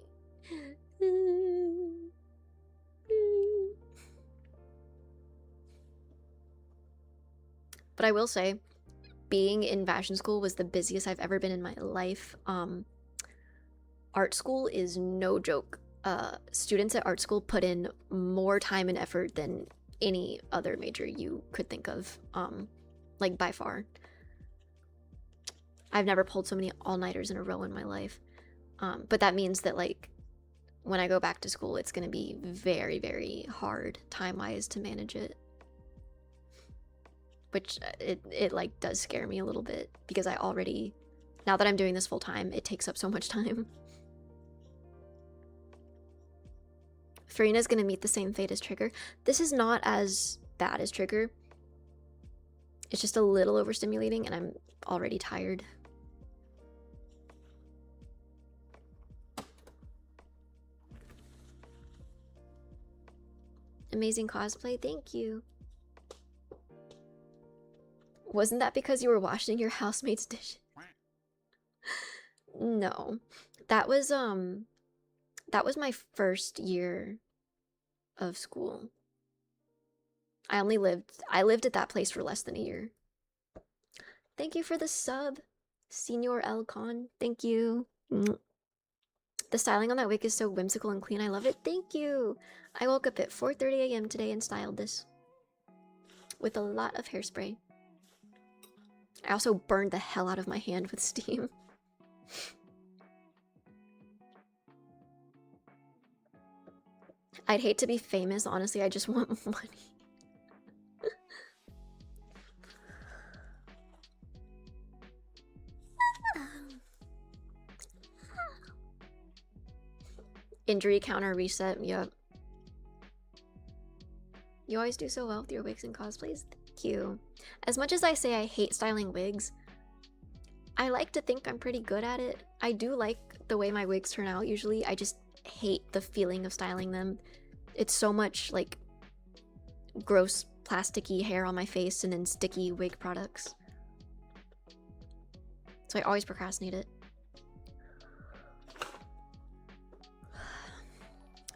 But I will say, being in fashion school was the busiest I've ever been in my life. Art school is no joke. Students at art school put in more time and effort than any other major you could think of, like by far. I've never pulled so many all-nighters in a row in my life. But that means that, like, when I go back to school, it's going to be very, very hard time-wise to manage it. Which it like does scare me a little bit because I already, now that I'm doing this full time, it takes up so much time. Farina's gonna meet the same fate as Trigger. This is not as bad as Trigger. It's just a little overstimulating and I'm already tired. Amazing cosplay, thank you. Wasn't that because you were washing your housemate's dishes? No. That was my first year of school. I lived at that place for less than a year. Thank you for the sub, Senor Elcon. Thank you. The styling on that wig is so whimsical and clean. I love it. Thank you. I woke up at 4:30 a.m. today and styled this with a lot of hairspray. I also burned the hell out of my hand with steam. I'd hate to be famous, honestly. I just want money. Injury counter reset, yep. You always do so well with your wigs and cosplays. Thank you. As much as I say I hate styling wigs, I like to think I'm pretty good at it. I do like the way my wigs turn out usually. I just hate the feeling of styling them. It's so much like gross plasticky hair on my face and then sticky wig products. So I always procrastinate it.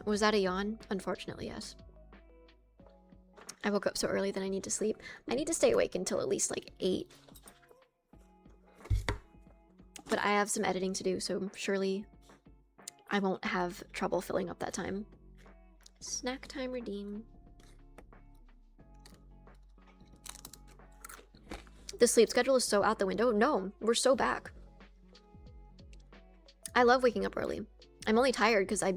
Was that a yawn? Unfortunately, yes. I woke up so early that I need to sleep. I need to stay awake until at least like 8. But I have some editing to do, so surely I won't have trouble filling up that time. Snack time redeem. The sleep schedule is so out the window. No, we're so back. I love waking up early. I'm only tired because I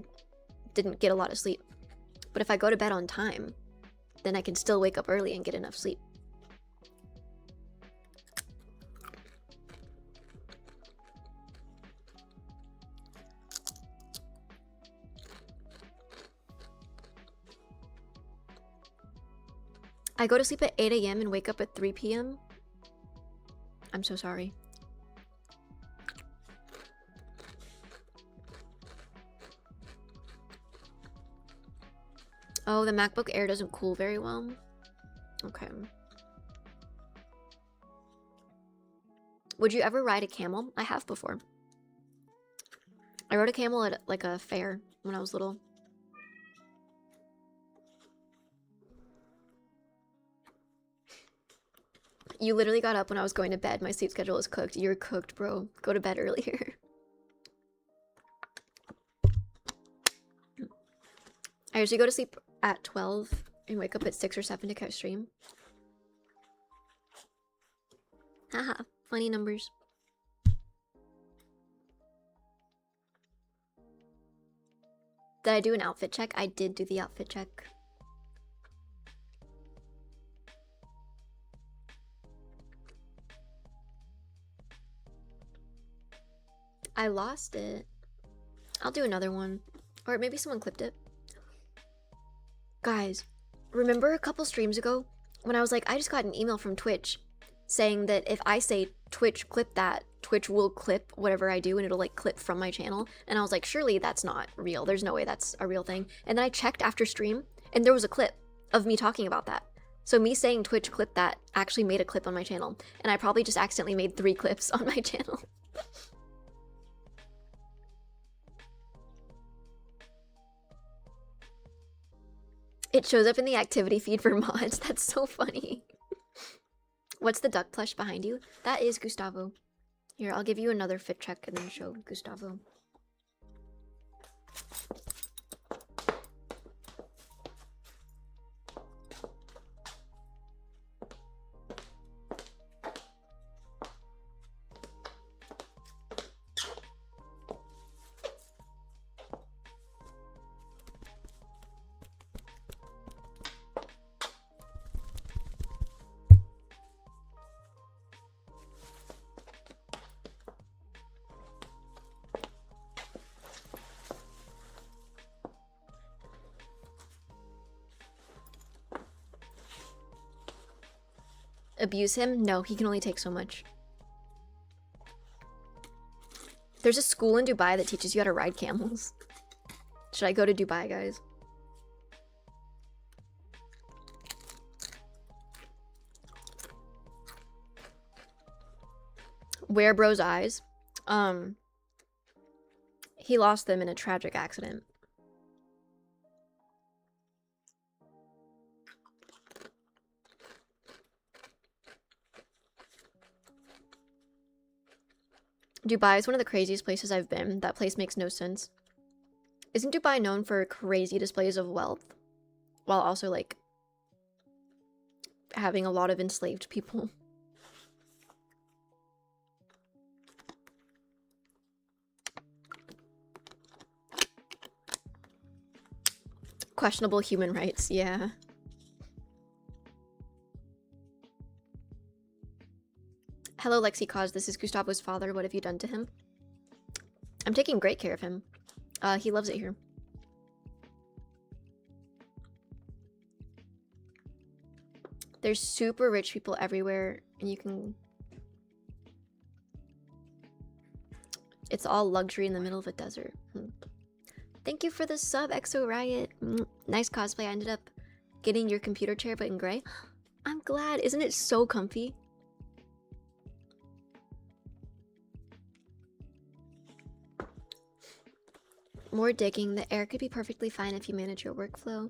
didn't get a lot of sleep. But if I go to bed on time, then I can still wake up early and get enough sleep. I go to sleep at 8 a.m. and wake up at 3 p.m. I'm so sorry. Oh, the MacBook Air doesn't cool very well. Okay. Would you ever ride a camel? I have before. I rode a camel at like a fair when I was little. You literally got up when I was going to bed. My sleep schedule is cooked. You're cooked, bro. Go to bed earlier. I usually go to sleep at 12 and wake up at 6 or 7 to catch stream. Haha, funny numbers. Did I do an outfit check? I did do the outfit check. I lost it. I'll do another one. Or maybe someone clipped it. Guys, remember a couple streams ago when I was like, I just got an email from Twitch saying that if I say Twitch clip that, Twitch will clip whatever I do and it'll like clip from my channel. And I was like, surely that's not real. There's no way that's a real thing. And then I checked after stream and there was a clip of me talking about that. So me saying Twitch clip that actually made a clip on my channel. And I probably just accidentally made 3 clips on my channel. It shows up in the activity feed for mods. That's so funny. What's the duck plush behind you? That is Gustavo. Here, I'll give you another fit check and then show Gustavo. Abuse him? No, he can only take so much. There's a school in Dubai that teaches you how to ride camels. Should I go to Dubai, guys? Where bro's eyes? He lost them in a tragic accident. Dubai is one of the craziest places I've been. That place makes no sense. Isn't Dubai known for crazy displays of wealth? While also, like, having a lot of enslaved people. Questionable human rights, yeah. Hello, LexiCause. This is Gustavo's father. What have you done to him? I'm taking great care of him. He loves it here. There's super rich people everywhere, and you can... It's all luxury in the middle of a desert. Thank you for the sub, Exo Riot. Nice cosplay. I ended up getting your computer chair, but in gray. I'm glad. Isn't it so comfy? More digging. The air could be perfectly fine if you manage your workflow.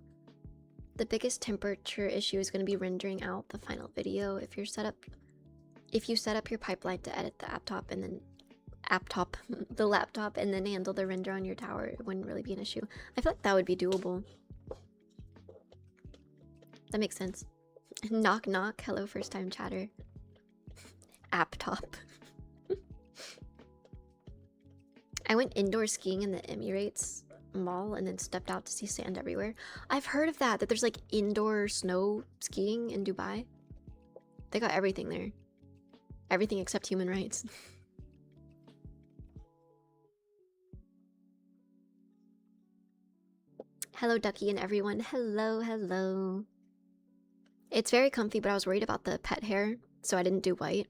The biggest temperature issue is going to be rendering out the final video. If you set up your pipeline to edit the laptop and then the laptop and then handle the render on your tower, it wouldn't really be an issue. I feel like that would be doable. That makes sense. Knock knock. Hello, first time chatter. App-top. I went indoor skiing in the Emirates Mall and then stepped out to see sand everywhere. I've heard of that there's like indoor snow skiing in Dubai. They got everything there. Everything except human rights. Hello, Ducky and everyone. Hello, hello. It's very comfy, but I was worried about the pet hair, so I didn't do white.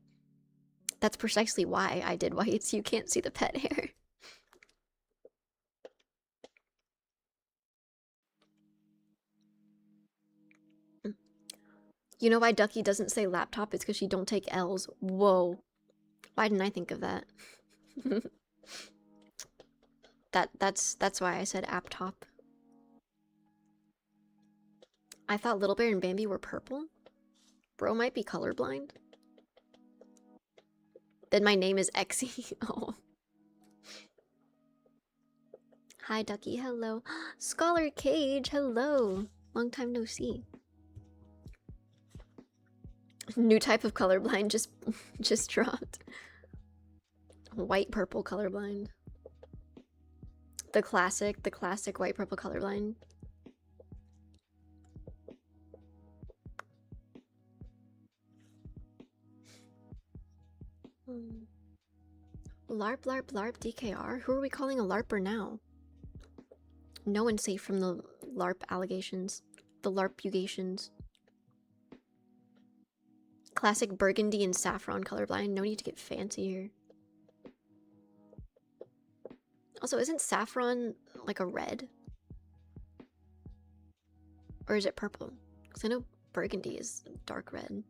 That's precisely why I did white, so you can't see the pet hair. You know why Ducky doesn't say laptop? It's because she don't take L's. Whoa. Why didn't I think of that? That's why I said app-top. I thought Little Bear and Bambi were purple? Bro might be colorblind. Then my name is Exy. Oh. Hi, Ducky. Hello. Scholar Cage. Hello. Long time no see. New type of colorblind just dropped. White purple colorblind. The classic white purple colorblind. LARP, LARP, LARP, DKR? Who are we calling a LARPer now? No one's safe from the LARP allegations. The LARP-ugations. Classic burgundy and saffron colorblind. No need to get fancy here. Also, isn't saffron like a red? Or is it purple? Because I know burgundy is dark red.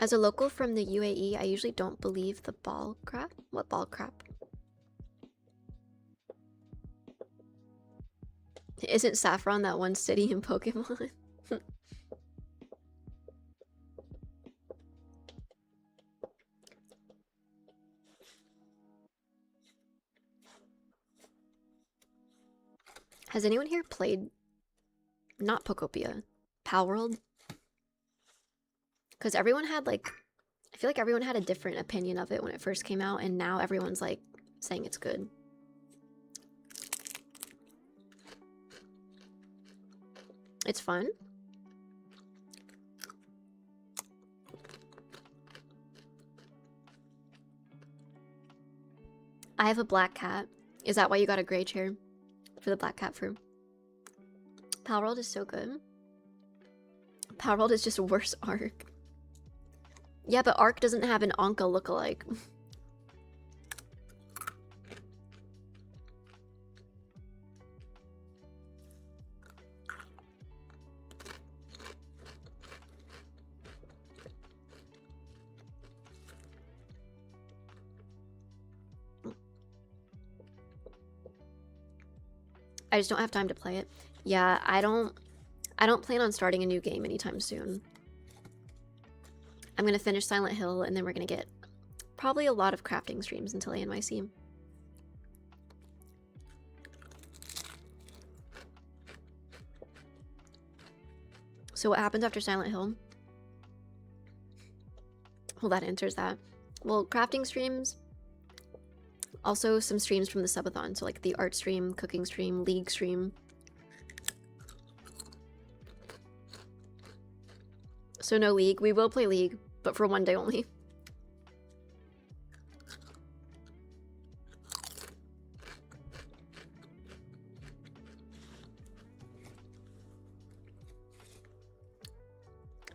As a local from the UAE, I usually don't believe the ball crap. What ball crap? Isn't Saffron that one city in Pokemon? Has anyone here played, not Pokopia, Palworld? Because everyone had like, I feel like everyone had a different opinion of it when it first came out, and now everyone's like saying it's good. It's fun. I have a black cat. Is that why you got a gray chair? For the black cat fur? Palworld is so good. Palworld is just worse Arc. Yeah, but Arc doesn't have an Anka lookalike. I just don't have time to play it. Yeah, I don't plan on starting a new game anytime soon. I'm gonna finish Silent Hill and then we're gonna get probably a lot of crafting streams until NYC. So what happens after Silent Hill? Well, that answers that. Well, crafting streams, also some streams from the subathon, so like the art stream, cooking stream, league stream. So no league. We will play league, but for one day only.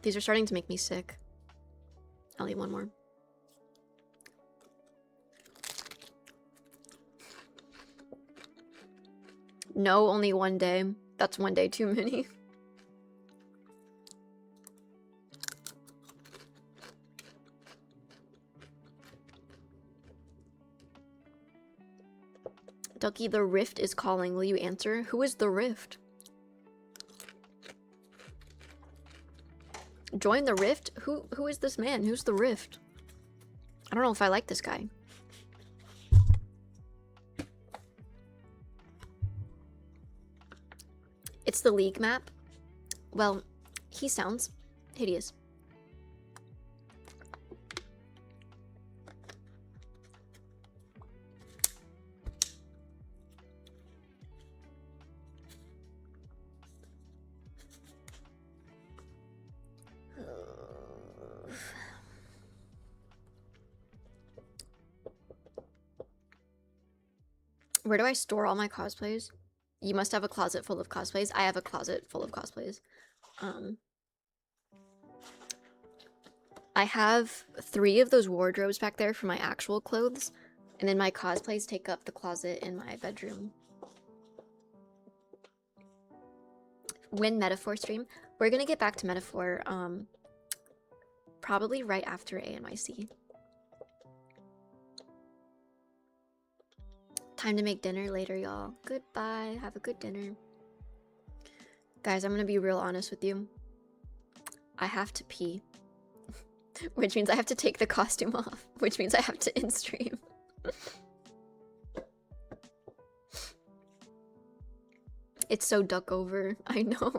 These are starting to make me sick. I'll eat one more. No, only one day. That's one day too many. Ducky, the rift is calling. Will you answer? Who is the rift? Join the rift? Who is this man? Who's the rift? I don't know if I like this guy. It's the League map. Well, he sounds hideous. Where do I store all my cosplays? You must have a closet full of cosplays. I have a closet full of cosplays. I have 3 of those wardrobes back there for my actual clothes, and then my cosplays take up the closet in my bedroom. When Metaphor stream? We're gonna get back to Metaphor, probably right after ANYC. Time to make dinner later, y'all. Goodbye. Have a good dinner. Guys, I'm gonna be real honest with you. I have to pee. Which means I have to take the costume off. Which means I have to in-stream. It's so duck over. I know.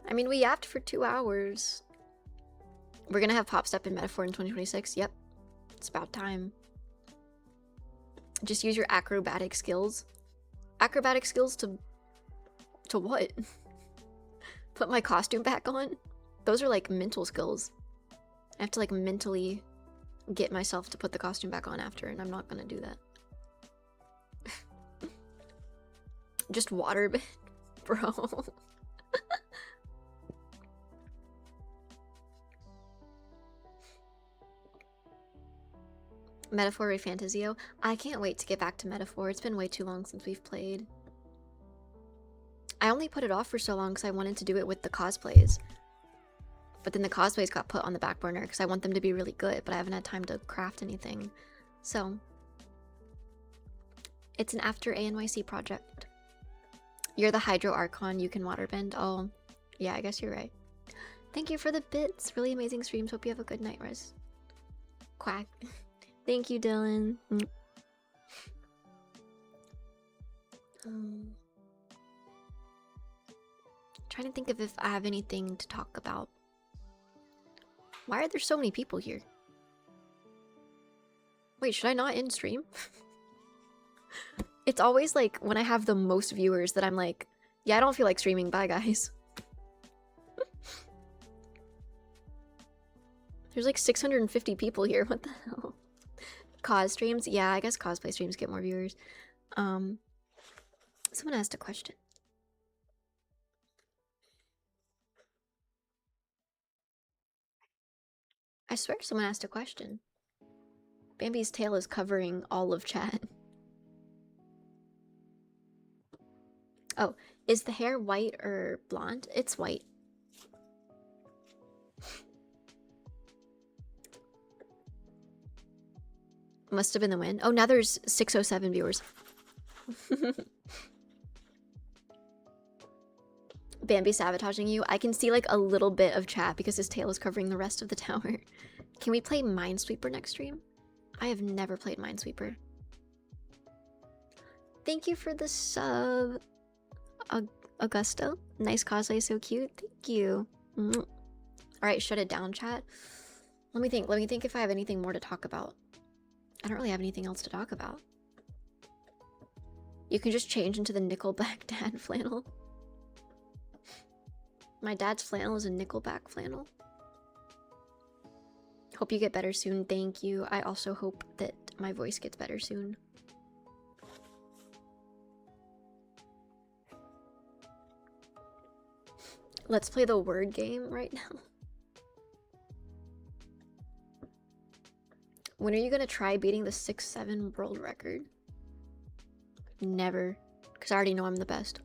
I mean, we yapped for 2 hours. We're gonna have Pop Step in Metaphor in 2026. Yep. It's about time. Just use your acrobatic skills. Acrobatic skills to what? Put my costume back on? Those are like mental skills. I have to like mentally get myself to put the costume back on after, and I'm not gonna do that. Just waterbend, bro. Metaphor Fantasio. I can't wait to get back to Metaphor. It's been way too long since we've played. I only put it off for so long because I wanted to do it with the cosplays. But then the cosplays got put on the back burner because I want them to be really good, but I haven't had time to craft anything. So, it's an after ANYC project. You're the Hydro Archon, you can waterbend. Oh, yeah, I guess you're right. Thank you for the bits. Really amazing streams. Hope you have a good night, Riz. Quack. Thank you, Dylan. Trying to think of if I have anything to talk about. Why are there so many people here? Wait, should I not end stream? It's always like when I have the most viewers that I'm like, yeah, I don't feel like streaming. Bye, guys. There's like 650 people here. What the hell? Cos streams? Yeah, I guess cosplay streams get more viewers. Someone asked a question. I swear someone asked a question. Bambi's tail is covering all of chat. Oh, is the hair white or blonde? It's white. Must have been the win. Oh, now there's 607 viewers. Bambi sabotaging you. I can see like a little bit of chat because his tail is covering the rest of the tower. Can we play Minesweeper next stream? I have never played Minesweeper. Thank you for the sub, Augusto. Nice cosplay, so cute. Thank you. All right, shut it down, chat. Let me think. Let me think if I have anything more to talk about. I don't really have anything else to talk about. You can just change into the Nickelback dad flannel. My dad's flannel is a Nickelback flannel. Hope you get better soon. Thank you. I also hope that my voice gets better soon. Let's play the word game right now. When are you gonna try beating the 6'7" world record? Never, because I already know I'm the best.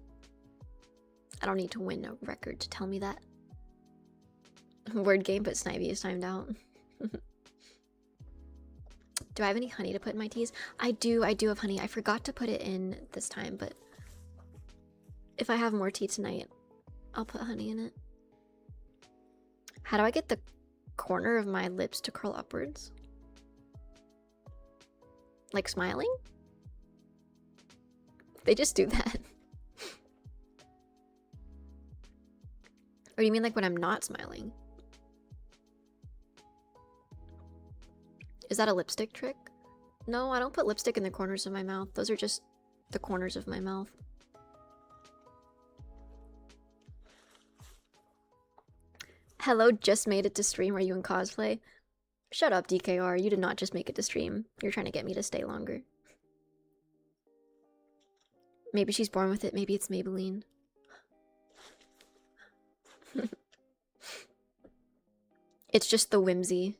I don't need to win a record to tell me that. Word game, but Snivy is timed out. Do I have any honey to put in my teas? I do have honey. I forgot to put it in this time, but if I have more tea tonight, I'll put honey in it. How do I get the corner of my lips to curl upwards? Like smiling? They just do that. Or do you mean like when I'm not smiling? Is that a lipstick trick? No, I don't put lipstick in the corners of my mouth. Those are just the corners of my mouth. Hello, just made it to stream. Are you in cosplay? Shut up, DKR. You did not just make it to stream. You're trying to get me to stay longer. Maybe she's born with it. Maybe it's Maybelline. It's just the whimsy.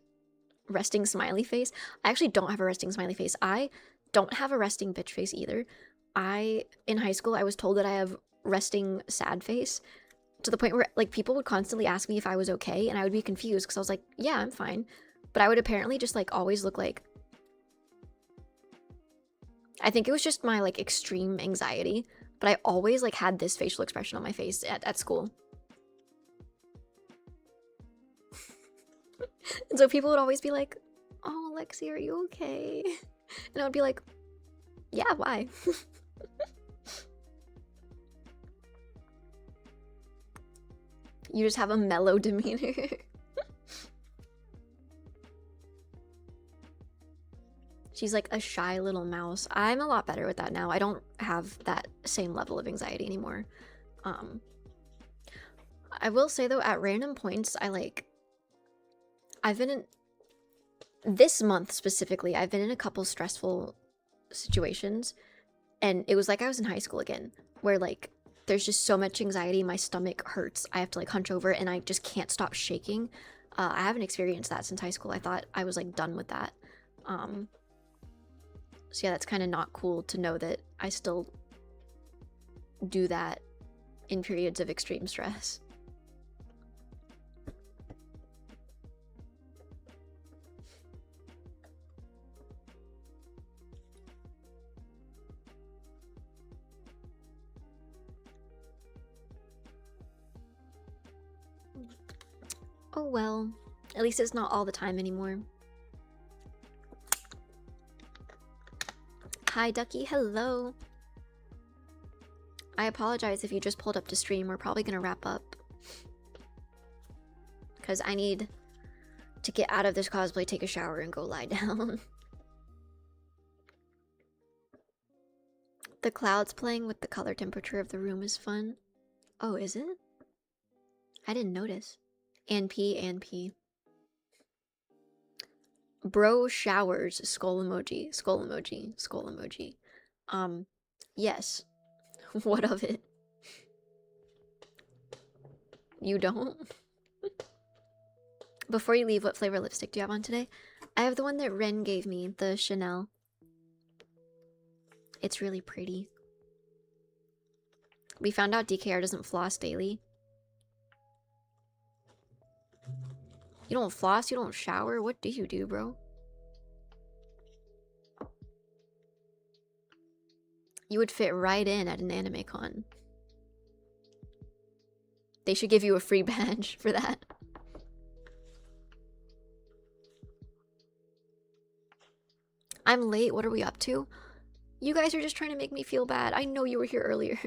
Resting smiley face. I actually don't have a resting smiley face. I don't have a resting bitch face either. In high school, I was told that I have resting sad face, to the point where like people would constantly ask me if I was okay, and I would be confused because I was like, yeah, I'm fine. But I would apparently just like always look like, I think it was just my like extreme anxiety, but I always like had this facial expression on my face at school. And so people would always be like, oh, Lexi, are you okay? And I would be like, yeah, why? You just have a mellow demeanor. She's like a shy little mouse. I'm a lot better with that now. I don't have that same level of anxiety anymore. I will say though, at random points, I've been in, this month specifically, I've been in a couple stressful situations, and it was like I was in high school again, where like there's just so much anxiety, my stomach hurts, I have to like hunch over and I just can't stop shaking. I haven't experienced that since high school. I thought I was like done with that. So yeah, that's kind of not cool to know that I still do that in periods of extreme stress. Oh well, at least it's not all the time anymore. Hi Ducky, hello. I apologize if you just pulled up to stream. We're probably gonna wrap up, because I need to get out of this cosplay, take a shower, and go lie down. The clouds playing with the color temperature of the room is fun. Oh, is it? I didn't notice. And P. Bro showers, skull emoji, skull emoji, skull emoji. Yes. What of it? You don't? Before you leave, what flavor lipstick do you have on today? I have the one that Ren gave me, the Chanel. It's really pretty. We found out DKR doesn't floss daily. You don't floss? You don't shower? What do you do, bro? You would fit right in at an anime con. They should give you a free badge for that. I'm late. What are we up to? You guys are just trying to make me feel bad. I know you were here earlier.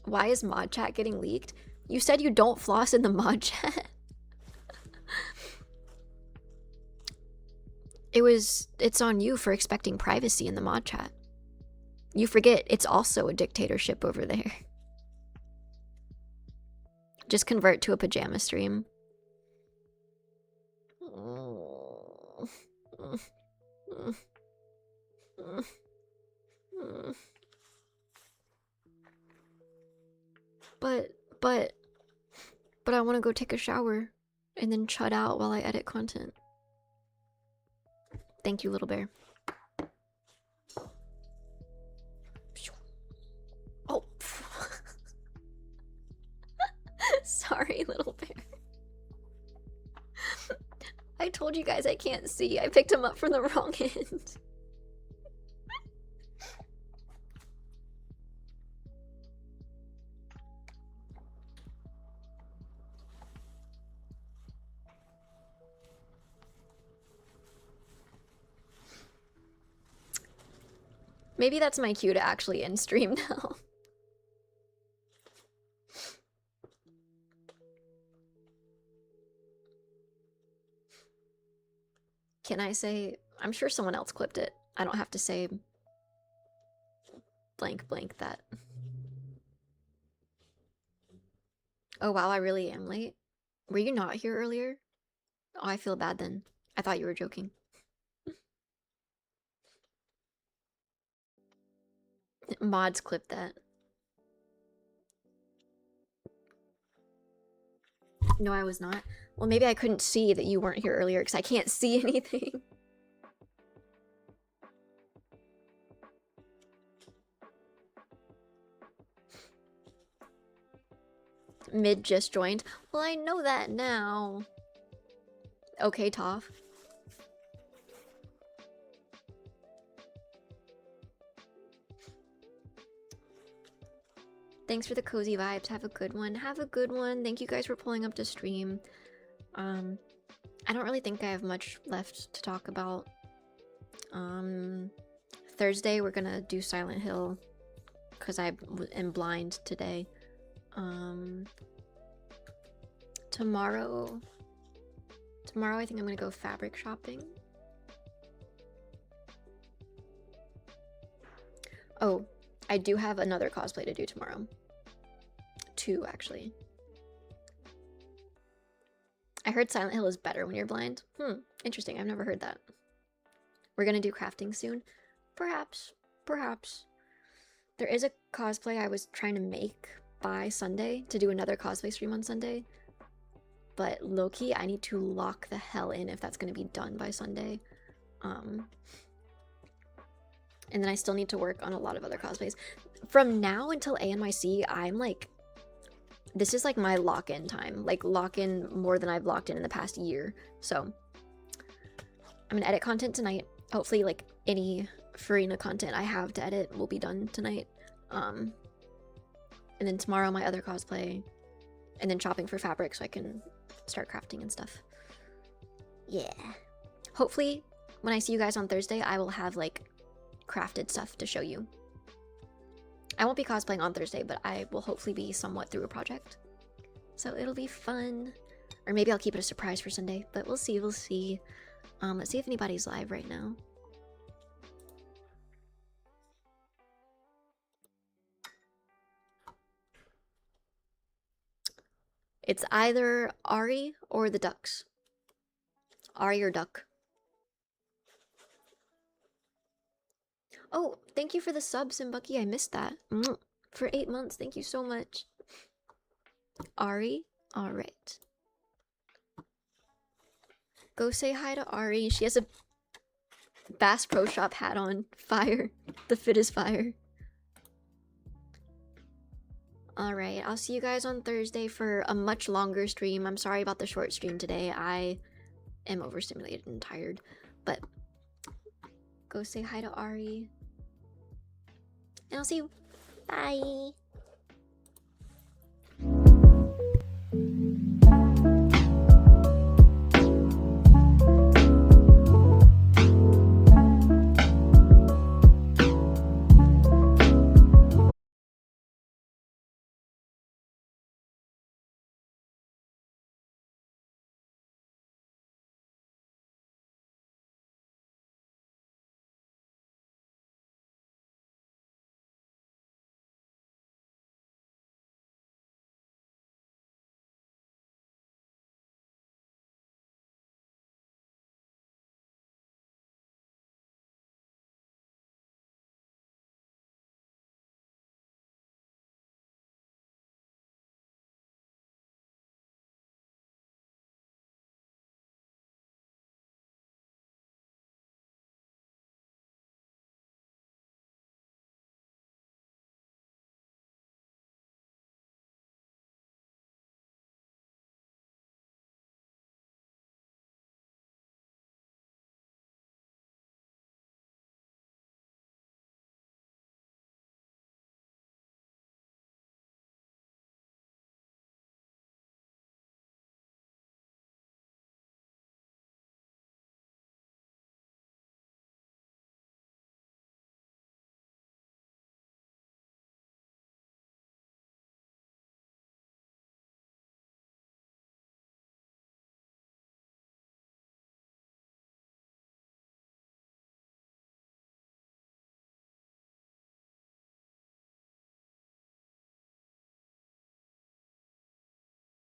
Why is mod chat getting leaked? You said you don't floss in the mod chat. It's on you for expecting privacy in the mod chat. You forget it's also a dictatorship over there. Just convert to a pajama stream. But I want to go take a shower and then chud out while I edit content. Thank you, little bear. Oh. Sorry, little bear. I told you guys I can't see. I picked him up from the wrong end. Maybe that's my cue to actually end stream now. Can I say, I'm sure someone else clipped it. I don't have to say blank blank that. Oh wow, I really am late. Were you not here earlier? Oh, I feel bad then. I thought you were joking. Mods clipped that. No, I was not. Well, maybe I couldn't see that you weren't here earlier because I can't see anything. Mid just joined. Well, I know that now. Okay, Toph. Thanks for the cozy vibes. Have a good one. Have a good one. Thank you guys for pulling up to stream. I don't really think I have much left to talk about. Thursday we're gonna do Silent Hill because I am blind today. Tomorrow I think I'm gonna go fabric shopping. Oh, I do have another cosplay to do tomorrow. 2, actually. I heard Silent Hill is better when you're blind. Interesting. I've never heard that. We're gonna do crafting soon. Perhaps. There is a cosplay I was trying to make by Sunday to do another cosplay stream on Sunday. But low-key, I need to lock the hell in if that's gonna be done by Sunday. And then I still need to work on a lot of other cosplays. From now until ANYC, I'm like, this is like my lock-in time. Like, lock-in more than I've locked in the past year. So, I'm gonna edit content tonight. Hopefully, like, any Farina content I have to edit will be done tonight. And then tomorrow, my other cosplay. And then shopping for fabric so I can start crafting and stuff. Yeah. Hopefully, when I see you guys on Thursday, I will have, like, crafted stuff to show you. I won't be cosplaying on Thursday, but I will hopefully be somewhat through a project. So it'll be fun. Or maybe I'll keep it a surprise for Sunday, but we'll see, Let's see if anybody's live right now. It's either Ari or the Ducks. Ari or Duck. Oh, thank you for the subs, and Bucky. I missed that. For 8 months. Thank you so much. Ari? Alright. Go say hi to Ari. She has a Bass Pro Shop hat on. Fire. The fit is fire. Alright, I'll see you guys on Thursday for a much longer stream. I'm sorry about the short stream today. I am overstimulated and tired. But go say hi to Ari. And I'll see you. Bye.